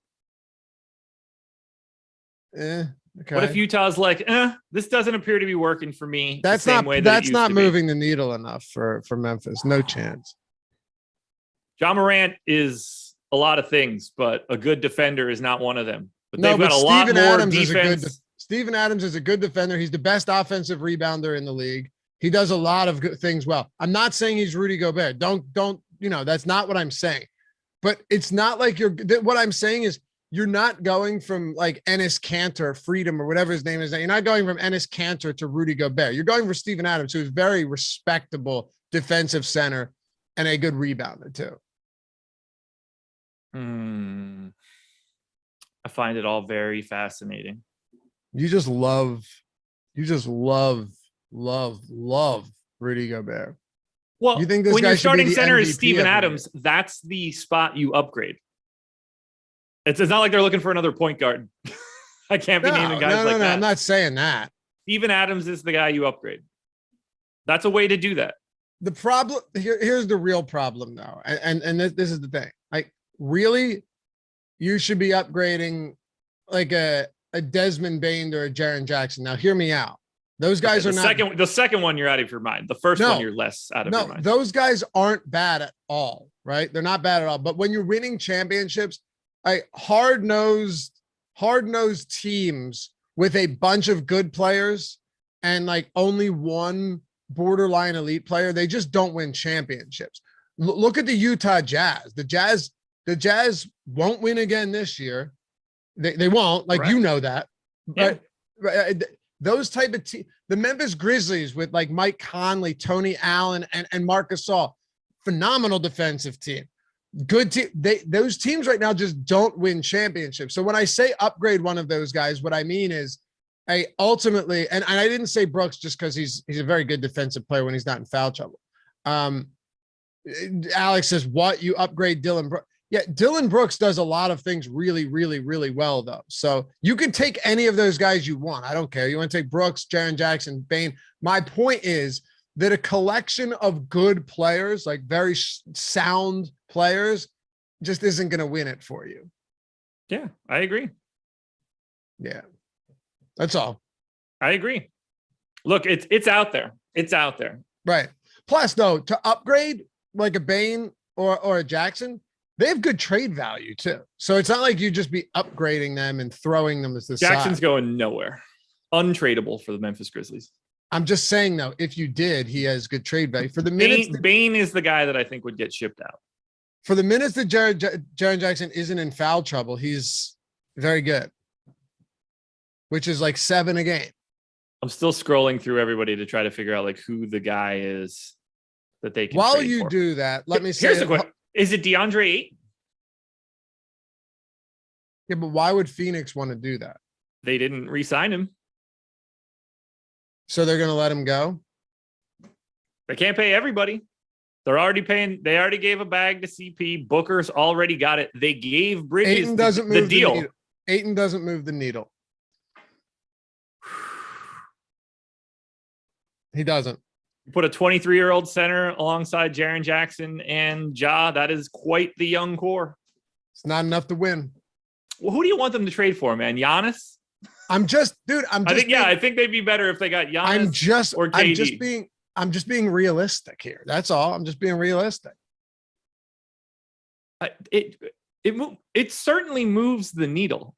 Okay. What if Utah's like, this doesn't appear to be working for me? That's not moving the needle enough for Memphis. No chance. Ja Morant is a lot of things, but a good defender is not one of them. But they've got a lot more defense. Steven Adams is a good defender. He's the best offensive rebounder in the league. He does a lot of good things well. I'm not saying he's Rudy Gobert. Don't that's not what I'm saying. But it's not like what I'm saying is you're not going from like Enes Kanter, Freedom, or whatever his name is. You're not going from Enes Kanter to Rudy Gobert. You're going for Steven Adams, who's very respectable defensive center and a good rebounder too. I find it all very fascinating. You just love Rudy Gobert. Well, you think this when guy your starting center MVP is Steven Adams, that's the spot you upgrade. It's not like they're looking for another point guard. I can't be naming guys like that. I'm not saying that. Steven Adams is the guy you upgrade. That's a way to do that. The problem here's the real problem though. And this is the thing. Like really, you should be upgrading like a Desmond Bain or a Jaren Jackson. Now hear me out. Those guys are not the second one you're out of your mind. The first one you're less out of your mind. Those guys aren't bad at all, right? They're not bad at all. But when you're winning championships, hard-nosed teams with a bunch of good players and like only one borderline elite player, they just don't win championships. Look at the Utah Jazz. The Jazz won't win again this year. They won't, like, you know that. But those type of teams, the Memphis Grizzlies with like Mike Conley, Tony Allen, and Marc Gasol, phenomenal defensive team. Good team. Those teams right now just don't win championships. So when I say upgrade one of those guys, what I mean is ultimately, and I didn't say Brooks just because he's a very good defensive player when he's not in foul trouble. Alex says, what, you upgrade Dylan Brooks? Yeah, Dylan Brooks does a lot of things really, really, really well, though. So you can take any of those guys you want. I don't care. You want to take Brooks, Jaren Jackson, Bain. My point is that a collection of good players, like very sound players, just isn't going to win it for you. Yeah, I agree. Yeah, that's all. I agree. Look, it's out there. It's out there. Right. Plus, though, to upgrade like a Bain or a Jackson, they have good trade value too. So it's not like you just be upgrading them and throwing them as the Jackson's side. Going nowhere. Untradeable for the Memphis Grizzlies. I'm just saying though, if you did, he has good trade value. For the minutes, Bain is the guy that I think would get shipped out. For the minutes that Jaren Jackson isn't in foul trouble, he's very good, which is like 7 a game. I'm still scrolling through everybody to try to figure out like who the guy is that they can. While you do that, let me say, here's the question. Is it DeAndre Ayton? Yeah, but why would Phoenix want to do that? They didn't re-sign him. So they're going to let him go? They can't pay everybody. They're already paying. They already gave a bag to CP. Booker's already got it. They gave Bridges Ayton doesn't move the deal. Ayton doesn't move the needle. He doesn't. Put a 23-year-old center alongside Jaren Jackson and Ja. That is quite the young core. It's not enough to win. Well, who do you want them to trade for, man? Giannis? I think they'd be better if they got Giannis or KD. I'm just being realistic here. That's all. I'm just being realistic. It certainly moves the needle.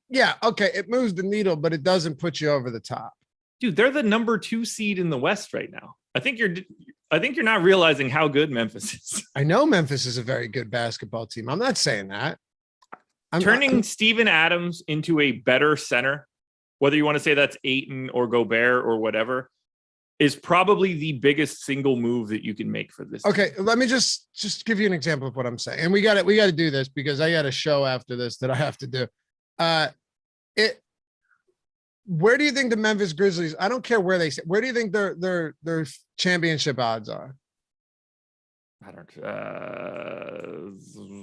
Yeah, okay, it moves the needle, but it doesn't put you over the top. Dude, they're the number 2 seed in the West right now. I think you're not realizing how good Memphis is. I know Memphis is a very good basketball team. I'm not saying that. Turning Steven Adams into a better center, whether you want to say that's Ayton or Gobert or whatever, is probably the biggest single move that you can make for this. Okay, let me just give you an example of what I'm saying. And we got to do this because I got a show after this that I have to do. Where do you think the Memphis Grizzlies, I don't care where they sit, where do you think their championship odds are? I don't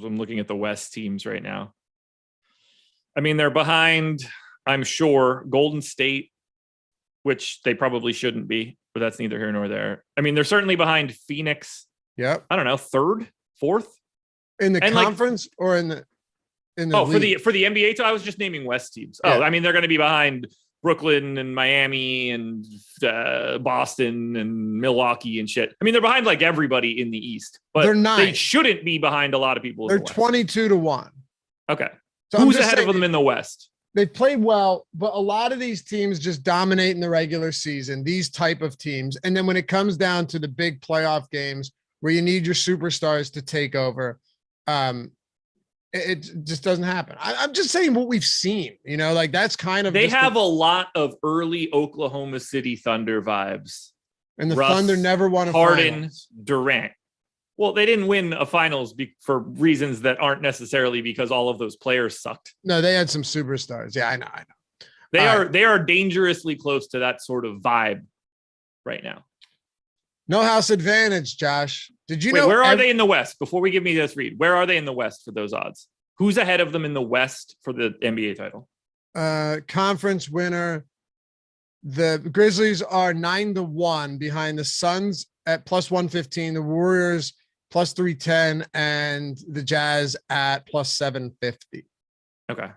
I'm looking at the West teams right now. I mean, they're behind, I'm sure, Golden State, which they probably shouldn't be, but that's neither here nor there. I mean, they're certainly behind Phoenix. Yep. I don't know, 3rd, 4th in the conference or in the league? for the NBA. So I was just naming West teams. Yeah. Oh, I mean, they're going to be behind Brooklyn and Miami and Boston and Milwaukee and shit. I mean, they're behind like everybody in the East, but they're not. They shouldn't be behind a lot of people. They're 22-1. Okay. So who's ahead of them in the West? They played well, but a lot of these teams just dominate in the regular season, these type of teams. And then when it comes down to the big playoff games where you need your superstars to take over, it just doesn't happen. I'm just saying what we've seen, like that's kind of, they have a lot of early Oklahoma City Thunder vibes. And the Thunder never won a finals. Durant. Well, they didn't win a finals for reasons that aren't necessarily because all of those players sucked. No, they had some superstars. Yeah, I know. They are dangerously close to that sort of vibe right now. No house advantage, Josh. Did you know? Where are they in the West? Before we give me this read, where are they in the West for those odds? Who's ahead of them in the West for the NBA title? Conference winner. The Grizzlies are 9-1 behind the Suns at plus 115, the Warriors plus 310, and the Jazz at plus 750. Okay.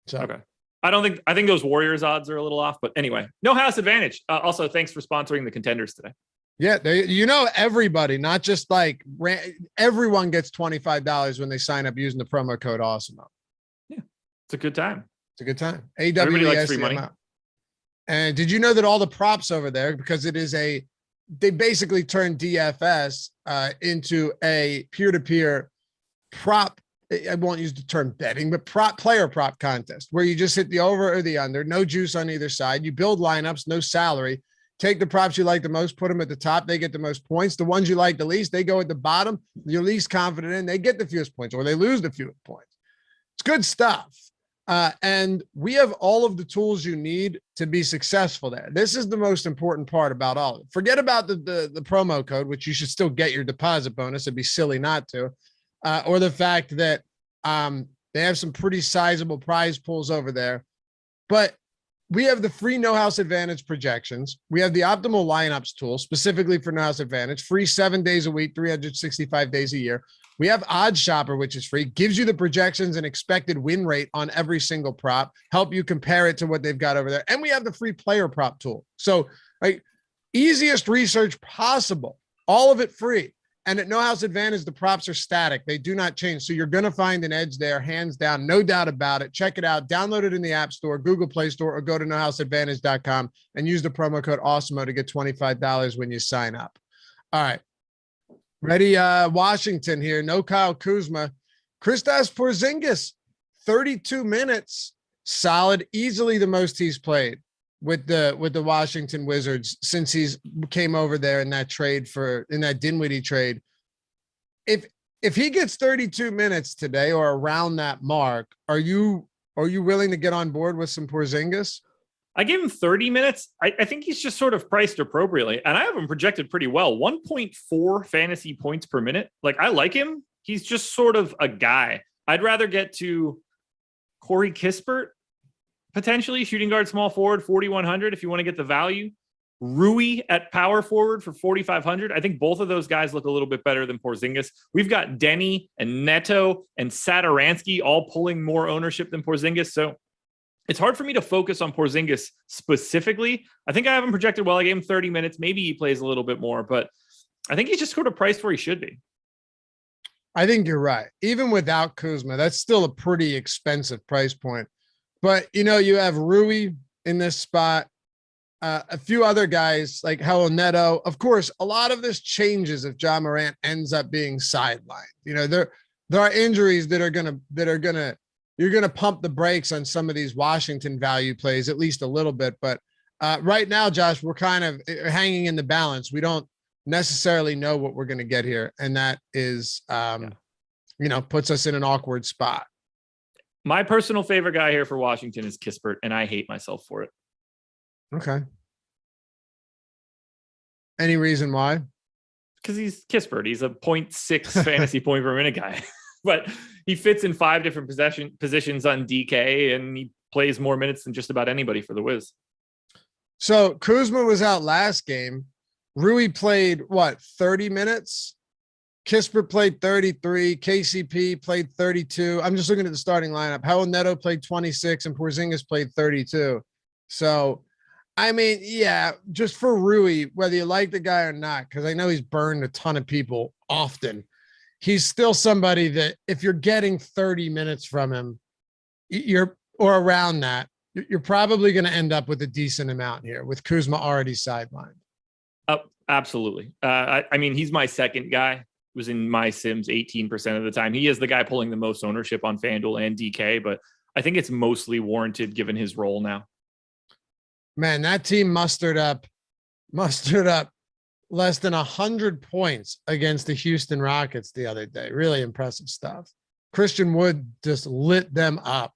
So okay. I think those Warriors odds are a little off, but anyway, no house advantage. Also, thanks for sponsoring the Contenders today. Yeah, everybody, not just like everyone gets $25 when they sign up using the promo code Awesemo. Yeah, it's a good time. It's a good time. Everybody likes free money. And did you know that all the props over there, because they basically turned DFS into a peer-to-peer prop. I won't use the term betting, but player prop contest where you just hit the over or the under, no juice on either side. You build lineups, no salary. Take the props you like the most, put them at the top. They get the most points. The ones you like the least, they go at the bottom. You're least confident in, they get the fewest points, or they lose the fewest points. It's good stuff. And we have all of the tools you need to be successful there. This is the most important part about all of it. Forget about the promo code, which you should still get your deposit bonus. It'd be silly not to. Or the fact that they have some pretty sizable prize pools over there. But we have the free No House Advantage projections. We have the optimal lineups tool specifically for No House Advantage, free 7 days a week, 365 days a year. We have Odds Shopper, which is free, gives you the projections and expected win rate on every single prop, help you compare it to what they've got over there. And we have the free player prop tool. So like easiest research possible, all of it free. And at No House Advantage, the props are static. They do not change. So you're going to find an edge there, hands down, no doubt about it. Check it out. Download it in the App Store, Google Play Store, or go to nohouseadvantage.com and use the promo code Awesemo to get $25 when you sign up. All right. Ready? Washington here. No Kyle Kuzma. Kristaps Porzingis, 32 minutes. Solid. Easily the most he's played with the Washington Wizards since he's came over there in that Dinwiddie trade. If he gets 32 minutes today or around that mark, are you willing to get on board with some Porzingis? I gave him 30 minutes. I think he's just sort of priced appropriately, and I have him projected pretty well. 1.4 fantasy points per minute. Like, I like him. He's just sort of a guy. I'd rather get to Corey Kispert, potentially shooting guard, small forward, 4,100 if you want to get the value. Rui at power forward for 4,500. I think both of those guys look a little bit better than Porzingis. We've got Denny and Neto and Satoransky all pulling more ownership than Porzingis. So it's hard for me to focus on Porzingis specifically. I think I have him projected well. I gave him 30 minutes. Maybe he plays a little bit more, but I think he's just sort of priced where he should be. I think you're right. Even without Kuzma, that's still a pretty expensive price point. But, you have Rui in this spot, a few other guys like Neto. Of course, a lot of this changes if Ja Morant ends up being sidelined. There are injuries that are gonna you're gonna pump the brakes on some of these Washington value plays at least a little bit. But right now, Josh, we're kind of hanging in the balance. We don't necessarily know what we're gonna get here, and that is puts us in an awkward spot. My personal favorite guy here for Washington is Kispert, and I hate myself for it. Okay. Any reason why? Because he's Kispert. He's a 0.6 fantasy point per minute guy, but he fits in 5 different positions on DK, and he plays more minutes than just about anybody for the Wiz. So Kuzma was out last game. Rui played 30 minutes? Kispert played 33. KCP played 32. I'm just looking at the starting lineup. Neto played 26 and Porzingis played 32. So, I mean, yeah, just for Rui, whether you like the guy or not, because I know he's burned a ton of people often, he's still somebody that if you're getting 30 minutes from him, or around that, you're probably going to end up with a decent amount here with Kuzma already sidelined. Absolutely. I mean, he's my second guy. Was in my Sims 18% of the time. He is the guy pulling the most ownership on FanDuel and DK, but I think it's mostly warranted given his role now. Man, that team mustered up less than 100 points against the Houston Rockets the other day. Really impressive stuff. Christian Wood just lit them up.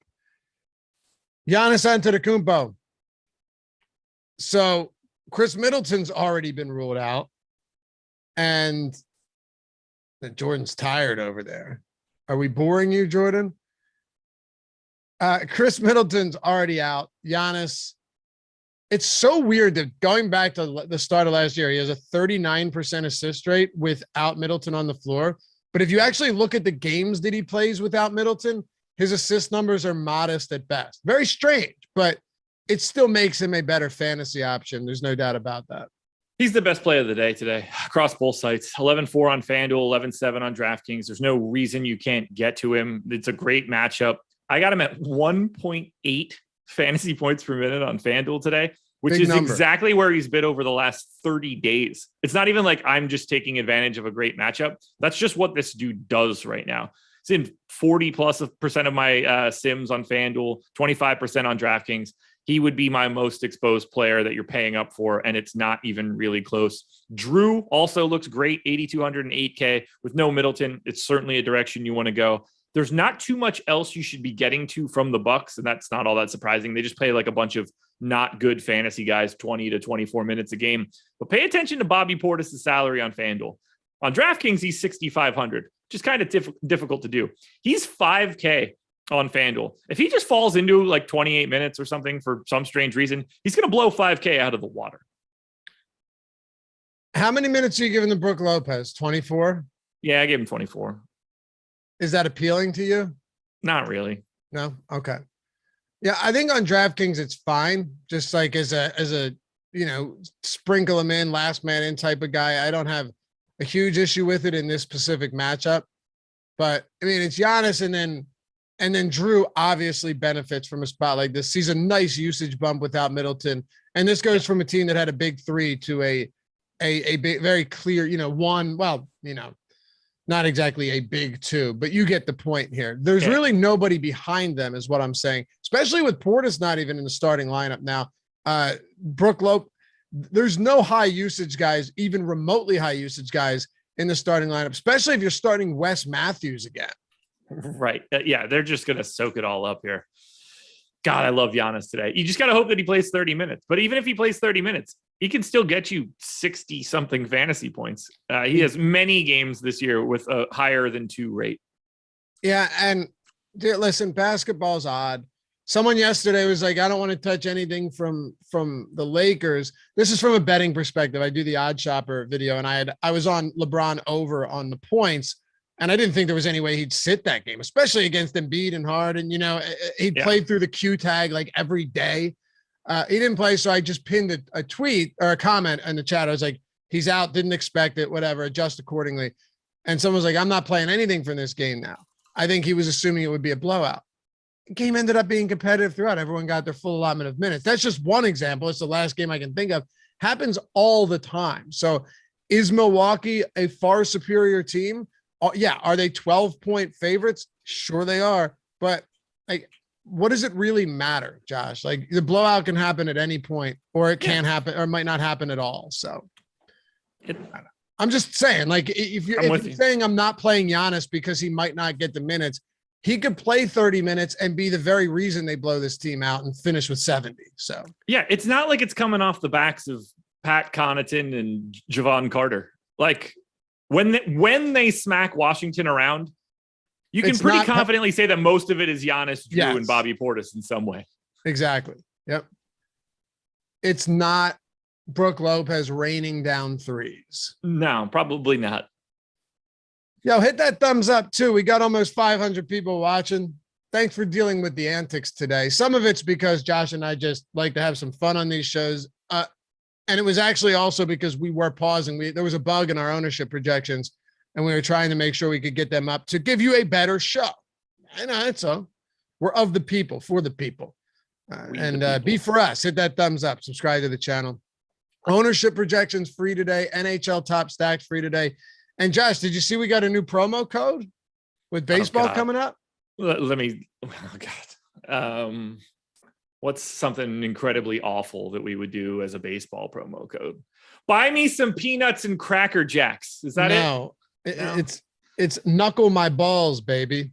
Giannis Antetokounmpo. So Chris Middleton's already been ruled out, and Jordan's tired over there. Are we boring you, Jordan? Chris Middleton's already out. Giannis. It's so weird that going back to the start of last year, he has a 39% assist rate without Middleton on the floor. But if you actually look at the games that he plays without Middleton, his assist numbers are modest at best. Very strange, but it still makes him a better fantasy option. There's no doubt about that. He's the best play of the day today across both sites. 11-4 on FanDuel, 11-7 on DraftKings. There's no reason you can't get to him. It's a great matchup. I got him at 1.8 fantasy points per minute on FanDuel today, which Big is number. exactly where he's been over the last 30 days. It's not even like I'm just taking advantage of a great matchup. That's just what this dude does right now. It's in 40+% of my sims on FanDuel, 25% on DraftKings. He would be my most exposed player that you're paying up for, and it's not even really close. Drew also looks great, 8,208K with no Middleton. It's certainly a direction you want to go. There's not too much else you should be getting to from the Bucks, and that's not all that surprising. They just play like a bunch of not good fantasy guys, 20 to 24 minutes a game. But pay attention to Bobby Portis' salary on FanDuel. On DraftKings, he's 6,500, which is kind of difficult to do. He's 5K on FanDuel. If he just falls into like 28 minutes or something for some strange reason, he's going to blow 5K out of the water. How many minutes are you giving to Brook Lopez? 24? Yeah, I gave him 24. Is that appealing to you? Not really. No? Okay. Yeah, I think on DraftKings it's fine. Just like as a sprinkle him in, last man in type of guy. I don't have a huge issue with it in this specific matchup. But I mean, it's Giannis and then Drew obviously benefits from a spot like this. Sees a nice usage bump without Middleton. And this goes from a team that had a big three to a big, very clear, not exactly a big two, but you get the point here. There's really nobody behind them is what I'm saying, especially with Portis not even in the starting lineup now. Brook Lopez, there's no high usage guys, even remotely high usage guys in the starting lineup, especially if you're starting Wes Matthews again. Right. Yeah, they're just going to soak it all up here. God, I love Giannis today. You just got to hope that he plays 30 minutes. But even if he plays 30 minutes, he can still get you 60-something fantasy points. He has many games this year with a higher than 2 rate. Yeah, and listen, basketball's odd. Someone yesterday was like, I don't want to touch anything from the Lakers. This is from a betting perspective. I do the Odd Shopper video, and I was on LeBron over on the points, and I didn't think there was any way he'd sit that game, especially against Embiid and Harden. He played through the Q tag like every day. He didn't play, so I just pinned a tweet or a comment in the chat. I was like, he's out, didn't expect it, whatever, adjust accordingly. And someone was like, I'm not playing anything from this game now. I think he was assuming it would be a blowout. The game ended up being competitive throughout. Everyone got their full allotment of minutes. That's just one example. It's the last game I can think of. Happens all the time. So is Milwaukee a far superior team? Yeah. Are they 12-point favorites? Sure they are. But like, what does it really matter, Josh? Like the blowout can happen at any point, or it can happen, or it might not happen at all. So I'm just saying, like, if you're saying I'm not playing Giannis because he might not get the minutes, he could play 30 minutes and be the very reason they blow this team out and finish with 70. So yeah, it's not like it's coming off the backs of Pat Connaughton and Javon Carter. Like when they smack Washington around, you can pretty confidently say that most of it is Giannis, Drew, and Bobby Portis in some way. Exactly. Yep. It's not Brook Lopez raining down threes. No, probably not. Yo, hit that thumbs up too. We got almost 500 people watching. Thanks for dealing with the antics today. Some of it's because Josh and I just like to have some fun on these shows. And it was actually also because we were pausing. There was a bug in our ownership projections, and we were trying to make sure we could get them up to give you a better show. And that's all. We're of the people, for the people. Be for us. Hit that thumbs up. Subscribe to the channel. Ownership projections free today. NHL top stacks free today. And Josh, did you see we got a new promo code with baseball coming up? Let me. Oh God. What's something incredibly awful that we would do as a baseball promo code? Buy me some peanuts and Cracker Jacks. Is that it? No, it's knuckle my balls, baby.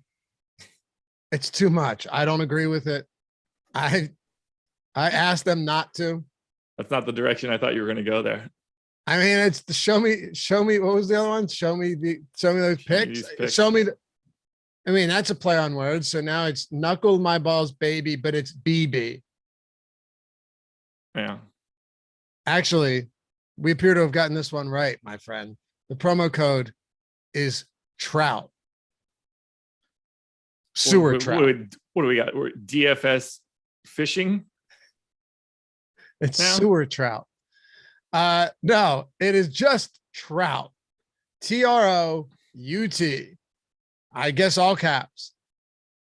It's too much. I don't agree with it. I asked them not to. That's not the direction I thought you were going to go there. I mean, it's the show me. What was the other one? Show me those picks. Show me I mean, that's a play on words. So now it's knuckle my balls, baby, but it's BB. Yeah. Actually, we appear to have gotten this one right, my friend. The promo code is trout. Sewer trout. What do we got? We're DFS fishing. It's now? Sewer trout. No, it is just trout. TROUT. I guess all caps.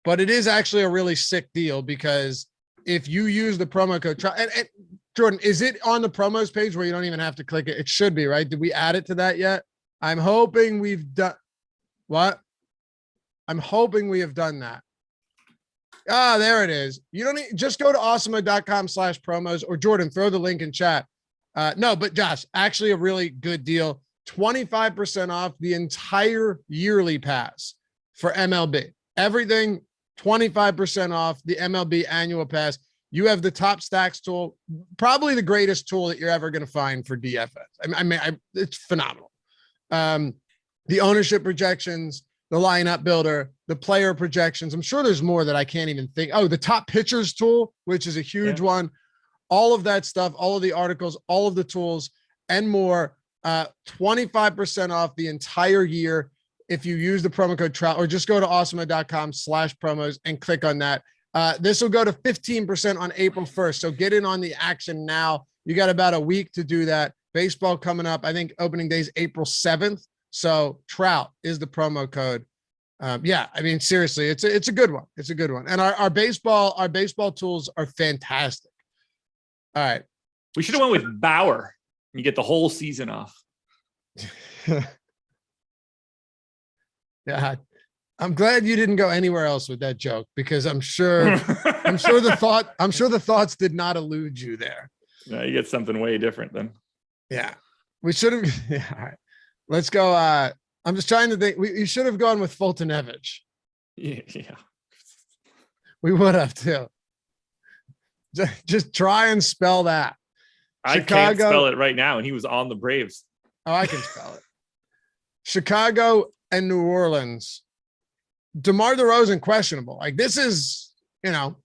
But it is actually a really sick deal because if you use the promo code trout, and Jordan, is it on the promos page where you don't even have to click it? It should be, right? Did we add it to that yet? I'm hoping we've done what? I'm hoping we have done that. Ah, there it is. You don't need, just go to awesemo.com/promos, or Jordan, throw the link in chat. No, but Josh, actually a really good deal. 25% off the entire yearly pass for MLB. Everything 25% off the MLB annual pass. You have the top stacks tool, probably the greatest tool that you're ever going to find for DFS. I mean, it's phenomenal. The ownership projections, the lineup builder, the player projections. I'm sure there's more that I can't even think. Oh, the top pitchers tool, which is a huge one. All of that stuff, all of the articles, all of the tools and more. 25% off the entire year if you use the promo code trout, or just go to awesemo.com/promos and click on that. This will go to 15% on April 1st. So get in on the action now. You got about a week to do that. Baseball coming up. I think opening day is April 7th. So trout is the promo code. Yeah, I mean, seriously, it's a good one. It's a good one. And our baseball tools are fantastic. All right. We should have went with Bauer. You get the whole season off. Yeah. I'm glad you didn't go anywhere else with that joke, because I'm sure the thoughts did not elude you there. No, you get something way different then. Yeah. We should have. Yeah. All right. Let's go. I'm just trying to think. You should have gone with Fultonevich. Yeah. We would have too. Just try and spell that. I can't spell it right now, and he was on the Braves. Oh, I can spell it. Chicago and New Orleans. DeMar DeRozan questionable. Like, this is an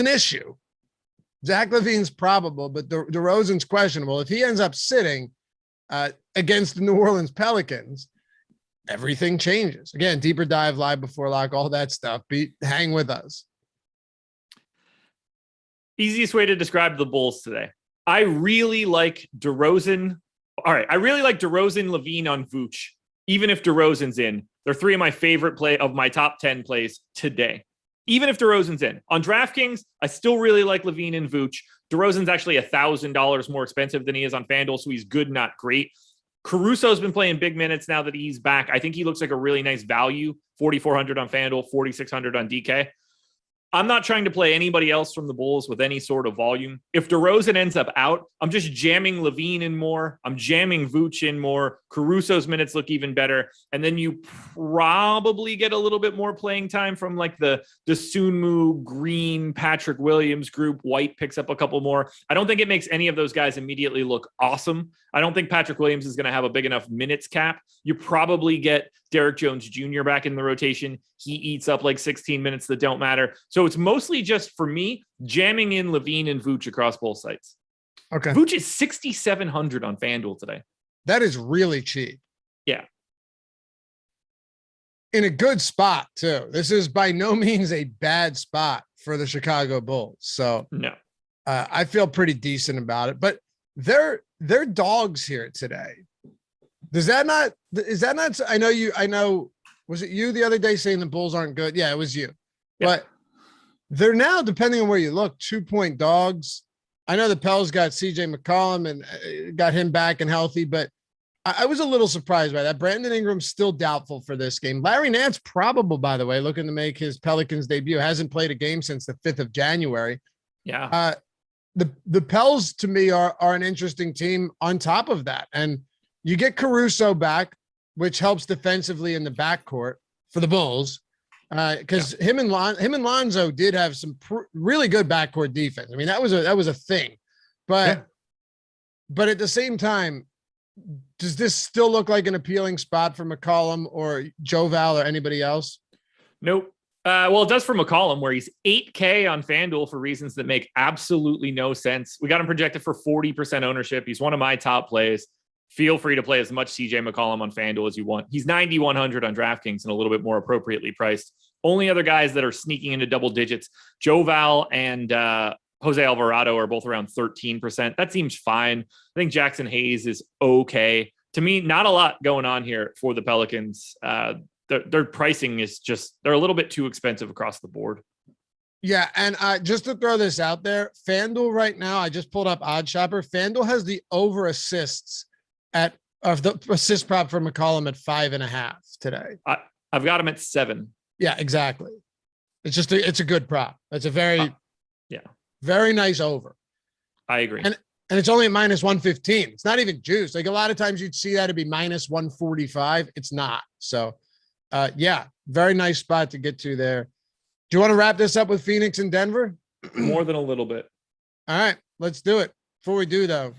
issue. Zach LaVine's probable, but DeRozan's questionable. If he ends up sitting against the New Orleans Pelicans, everything changes. Again, deeper dive, live before lock, all that stuff. Hang with us. Easiest way to describe the Bulls today. I really like DeRozan. All right. I really like DeRozan, LaVine on Vooch, even if DeRozan's in. They're three of my favorite my top 10 plays today. Even if DeRozan's in. On DraftKings, I still really like LaVine and Vooch. DeRozan's actually $1,000 more expensive than he is on FanDuel, so he's good, not great. Caruso's been playing big minutes now that he's back. I think he looks like a really nice value. 4,400 on FanDuel, 4,600 on DK. I'm not trying to play anybody else from the Bulls with any sort of volume. If DeRozan ends up out, I'm just jamming LaVine in more. I'm jamming Vooch in more. Caruso's minutes look even better. And then you probably get a little bit more playing time from like the Sunmu, Green, Patrick Williams group. White picks up a couple more. I don't think it makes any of those guys immediately look awesome. I don't think Patrick Williams is going to have a big enough minutes cap. You probably get Derek Jones Jr. back in the rotation. He eats up like 16 minutes that don't matter. So it's mostly just, for me, jamming in LaVine and Vooch across both sites. Okay. Vooch is 6,700 on FanDuel today. That is really cheap. Yeah. In a good spot, too. This is by no means a bad spot for the Chicago Bulls. So no, I feel pretty decent about it. But they're dogs here today. Is that not, I know, was it you the other day saying the Bulls aren't good? Yeah, it was you. Yeah. But they're now, depending on where you look, 2-point dogs. I know the Pels got CJ McCollum and got him back and healthy, but I was a little surprised by that. Brandon Ingram's still doubtful for this game. Larry Nance probable, by the way, looking to make his Pelicans debut. Hasn't played a game since the 5th of January. Yeah. The Pels, to me, are an interesting team on top of that. And you get Caruso back, which helps defensively in the backcourt for the Bulls, because him and Lonzo did have some really good backcourt defense. I mean, that was a thing, but at the same time, Does this still look like an appealing spot for McCollum or Joe Val or anybody else? Nope. Well, it does for McCollum, where he's 8K on FanDuel for reasons that make absolutely no sense. We got him projected for 40% ownership. He's one of my top plays. Feel free to play as much CJ McCollum on FanDuel as you want. He's 9,100 on DraftKings and a little bit more appropriately priced. Only other guys that are sneaking into double digits, Joe Val and Jose Alvarado are both around 13%. That seems fine. I think Jackson Hayes is okay. To me, not a lot going on here for the Pelicans. Their pricing is just, they're a little bit too expensive across the board. Yeah. And just to throw this out there, FanDuel right now, I just pulled up Odd Shopper. FanDuel has the over assists of the assist prop for McCollum at 5.5 today. I've got him at 7. Yeah, exactly. It's just, it's a good prop. It's a very nice over. I agree. And it's only at -115. It's not even juice. Like a lot of times you'd see that to be -145. It's not. So very nice spot to get to there. Do you want to wrap this up with Phoenix and Denver? More than a little bit. All right, let's do it. Before we do though,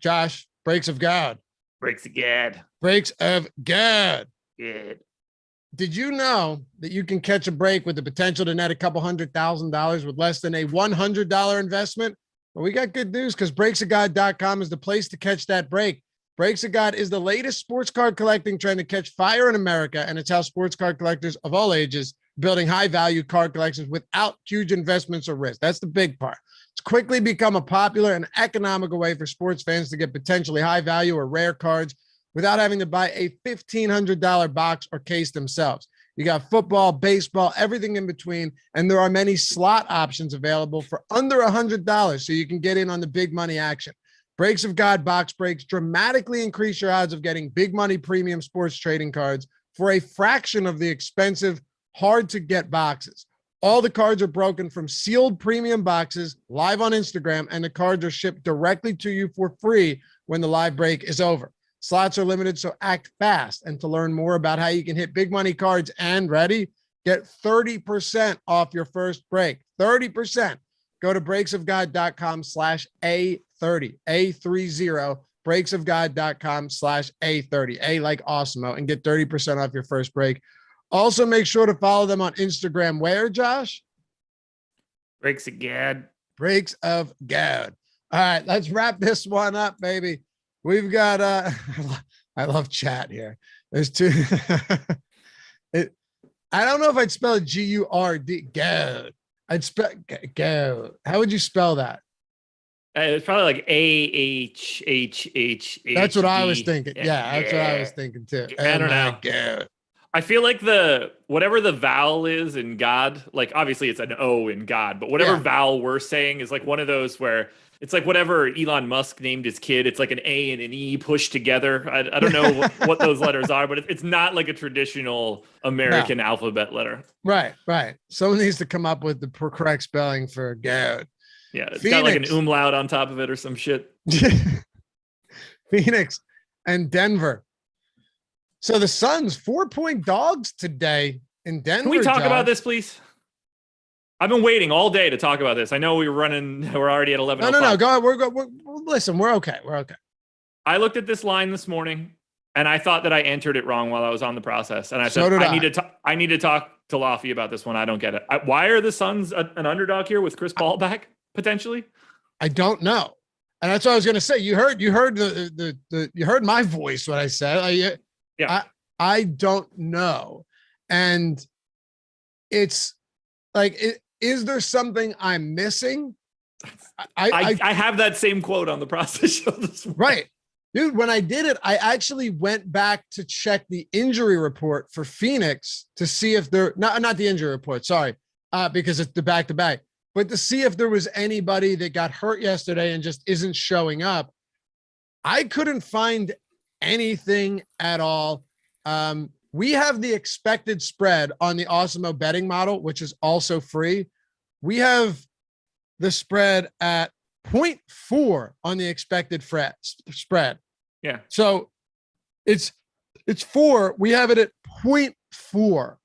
Josh, breaks of God. Breaks of God. Breaks of God. Good. Did you know that you can catch a break with the potential to net a couple $100,000 with less than a $100 investment? Well, we got good news because breaksofgod.com is the place to catch that break. Breaks of God is the latest sports card collecting trend to catch fire in America, and it's how sports card collectors of all ages building high-value card collections without huge investments or risk. That's the big part. It's quickly become a popular and economical way for sports fans to get potentially high-value or rare cards without having to buy a $1,500 box or case themselves. You got football, baseball, everything in between, and there are many slot options available for under $100, so you can get in on the big money action. Breaks of God box breaks dramatically increase your odds of getting big money premium sports trading cards for a fraction of the expensive, hard-to-get boxes. All the cards are broken from sealed premium boxes live on Instagram, and the cards are shipped directly to you for free when the live break is over. Slots are limited, so act fast. And to learn more about how you can hit big money cards and get 30% off your first break. 30%. Go to breaksofgod.com/A30, A30, breaksofgod.com/A30, A like Awesemo, and get 30% off your first break. Also, make sure to follow them on Instagram. Where, Josh? Breaks of God. Breaks of God. All right, let's wrap this one up, baby. We've got I love chat here. There's two. I don't know if I'd spell it G-U-R-D. God. I'd spell God. How would you spell that? It's probably like A-H-H-H. That's what I was thinking. Yeah, that's what I was thinking too. I don't know. God. I feel like whatever the vowel is in God, like obviously it's an O in God, but whatever vowel we're saying is like one of those where it's like whatever Elon Musk named his kid. It's like an A and an E pushed together. I don't know what those letters are, but it's not like a traditional American alphabet letter. Right. Someone needs to come up with the correct spelling for God. Yeah, it's got like an umlaut on top of it or some shit. Phoenix and Denver. So the Suns 4-point dogs today in Denver. Can we talk about this, please? I've been waiting all day to talk about this. I know we're already at 11. No. Go ahead. Listen, we're okay. I looked at this line this morning and I thought that I entered it wrong while I was on the process. And I said, I need to talk to Laffy about this one. I don't get it. Why are the Suns an underdog here with Chris Paul back potentially? I don't know. And that's what I was going to say. You heard you heard my voice when I said, I don't know. And it's like, is there something I'm missing? I have that same quote on the process show this morning. Right. Dude, when I did it, I actually went back to check the injury report for Phoenix to see if not the injury report, sorry, because it's the back-to-back, but to see if there was anybody that got hurt yesterday and just isn't showing up. I couldn't find anything at all. We have the expected spread on the Awesemo betting model, which is also free. We have the spread at 0.4 on the expected spread. Yeah. So it's 4. We have it at 0.4.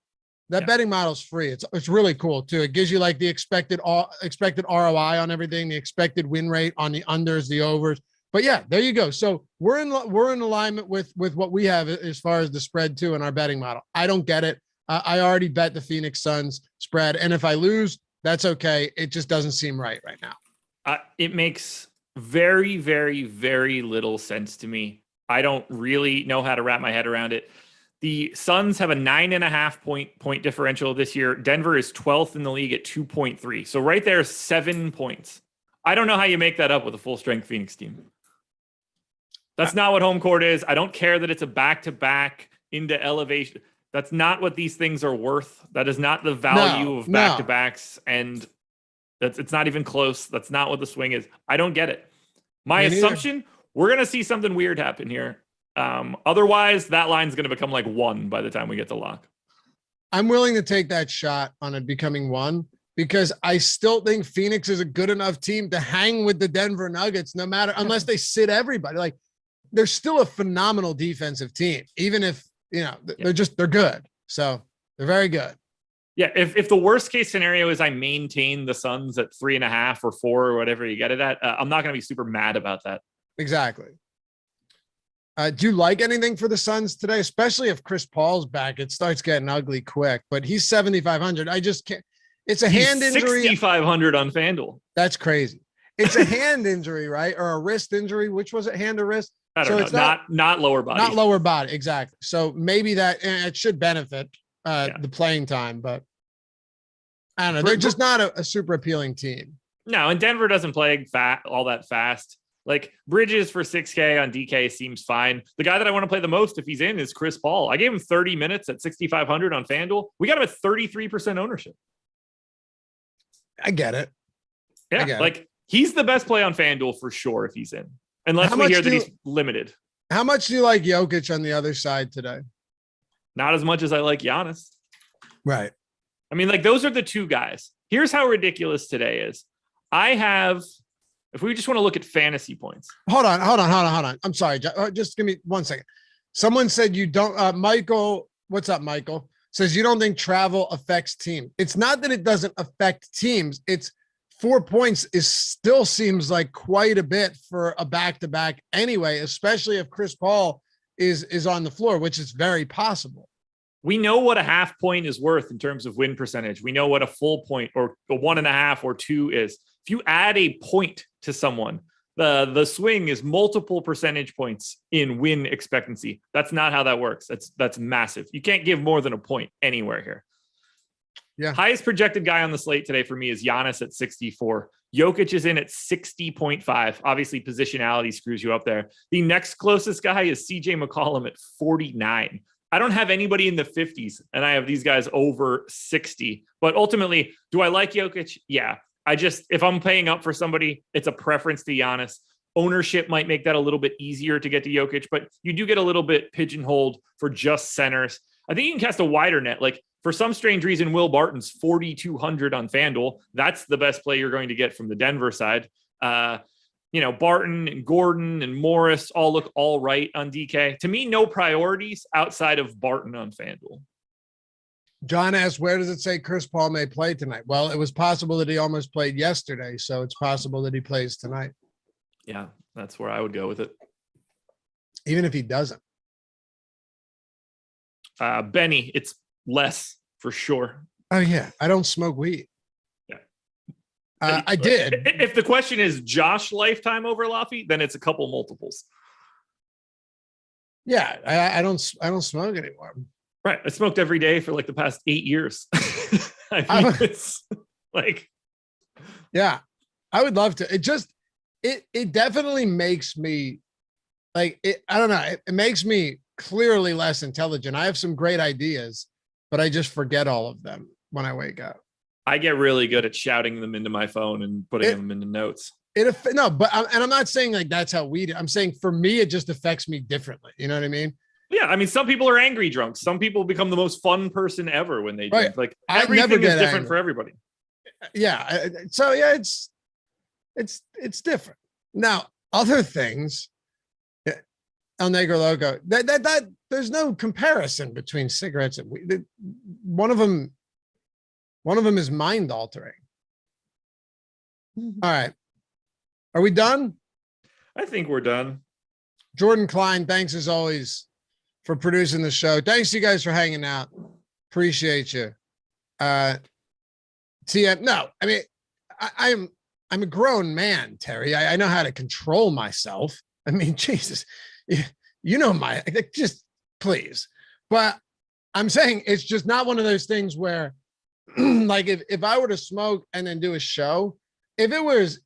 That betting model is free. It's really cool too. It gives you like the expected ROI on everything, the expected win rate on the unders, the overs. But yeah, there you go. So we're in alignment with what we have as far as the spread too in our betting model. I don't get it. I already bet the Phoenix Suns spread, and if I lose, that's okay. It just doesn't seem right now. It makes very, very, very little sense to me. I don't really know how to wrap my head around it. The Suns have a 9.5 point differential this year. Denver is 12th in the league at 2.3. So right there, 7 points. I don't know how you make that up with a full strength Phoenix team. That's not what home court is. I don't care that it's a back-to-back into elevation. That's not what these things are worth. That is not the value of back-to-backs. And it's not even close. That's not what the swing is. I don't get it. My assumption, we're going to see something weird happen here. Otherwise, that line's going to become like 1 by the time we get to lock. I'm willing to take that shot on it becoming 1 because I still think Phoenix is a good enough team to hang with the Denver Nuggets, no matter, unless they sit everybody. Like, they're still a phenomenal defensive team, even if, they're good. So they're very good. Yeah. If the worst case scenario is I maintain the Suns at 3.5 or 4 or whatever you get it at, I'm not going to be super mad about that. Exactly. Do you like anything for the Suns today, especially if Chris Paul's back? It starts getting ugly quick, but he's 7,500. I just can't. It's a hand injury. 6,500 on FanDuel. That's crazy. It's a hand injury, right? Or a wrist injury. Which was it? Hand or wrist? I don't know. It's not lower body. Not lower body. Exactly. So maybe it should benefit the playing time, but I don't know. They're just not a super appealing team. No, and Denver doesn't play all that fast. Like, Bridges for 6K on DK seems fine. The guy that I want to play the most if he's in is Chris Paul. I gave him 30 minutes at 6,500 on FanDuel. We got him at 33% ownership. I get it. Yeah, he's the best play on FanDuel for sure if he's in. Unless we hear that he's limited. How much do you like Jokic on the other side today? Not as much as I like Giannis. Right. I mean, those are the two guys. Here's how ridiculous today is. If we just want to look at fantasy points. Hold on. I'm sorry. Just give me 1 second. Someone said you don't, Michael, what's up, Michael? Says you don't think travel affects team. It's not that it doesn't affect teams. It's 4 points still seems like quite a bit for a back-to-back anyway, especially if Chris Paul is on the floor, which is very possible. We know what a half point is worth in terms of win percentage. We know what a full point or a 1.5 or 2 is. If you add a point to someone, the swing is multiple percentage points in win expectancy. That's not how that works. That's massive. You can't give more than a point anywhere here. Yeah. Highest projected guy on the slate today for me is Giannis at 64. Jokic is in at 60.5. Obviously, positionality screws you up there. The next closest guy is CJ McCollum at 49. I don't have anybody in the 50s, and I have these guys over 60. But ultimately, do I like Jokic? Yeah. If I'm paying up for somebody, it's a preference to Giannis. Ownership might make that a little bit easier to get to Jokic, but you do get a little bit pigeonholed for just centers. I think you can cast a wider net. Like, for some strange reason, Will Barton's 4,200 on FanDuel. That's the best play you're going to get from the Denver side. Barton and Gordon and Morris all look all right on DK. To me, no priorities outside of Barton on FanDuel. John asked, where does it say Chris Paul may play tonight? Well, it was possible that he almost played yesterday, so it's possible that he plays tonight. Yeah, that's where I would go with it. Even if he doesn't. Benny, it's less for sure. Oh, yeah. I don't smoke weed. Yeah. I did. If the question is Josh lifetime over Laffy, then it's a couple multiples. Yeah, I don't smoke anymore. Right. I smoked every day for the past 8 years. It's yeah, I would love to. It definitely makes me I don't know. It makes me clearly less intelligent. I have some great ideas, but I just forget all of them when I wake up. I get really good at shouting them into my phone and putting them into notes. I'm not saying that's how we do. I'm saying for me, it just affects me differently. You know what I mean? Yeah, I mean, some people are angry drunks. Some people become the most fun person ever when they drink. Right. Everything is different for everybody. Yeah. So yeah, it's different. Now, other things, El Negro Loco, that there's no comparison between cigarettes and weed. One of them is mind altering. All right. Are we done? I think we're done. Jordan Klein, thanks as always for producing the show. Thanks to you guys for hanging out. Appreciate you. TM, no, I mean, I'm a grown man, Terry. I know how to control myself. I mean, Jesus, you know just please. But I'm saying it's just not one of those things where, like, if I were to smoke and then do a show, if it was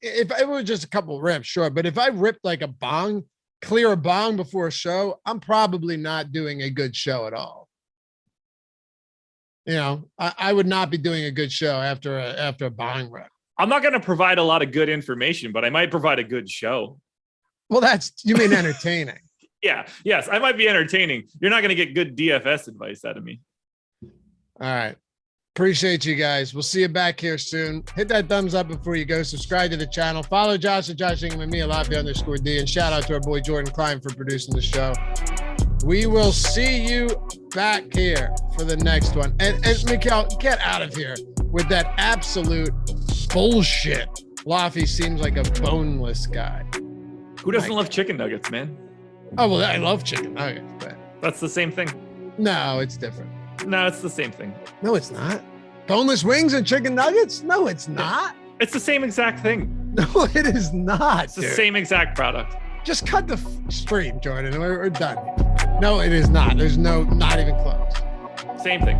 just a couple rips, sure. But if I ripped like a bong, clear a bong before a show, I'm probably not doing a good show at all. You know, I would not be doing a good show after a bong rip. I'm not going to provide a lot of good information, but I might provide a good show. Well, you mean entertaining. Yeah. Yes, I might be entertaining. You're not going to get good DFS advice out of me. All right. Appreciate you guys. We'll see you back here soon. Hit that thumbs up before you go. Subscribe to the channel. Follow Josh at Josh Engleman, me, _D. And shout out to our boy Jordan Klein for producing the show. We will see you back here for the next one. And Mikhail, get out of here with that absolute bullshit. Laffy seems like a boneless guy. Who doesn't love chicken nuggets, man? Oh, well, I love chicken nuggets. But that's the same thing. No, it's different. No, it's the same thing. No, it's not. Boneless wings and chicken nuggets? No, it's not. It's the same exact thing. No, it is not. It's the same exact product. Just cut the stream, Jordan. We're done. No, it is not. There's not even close. Same thing.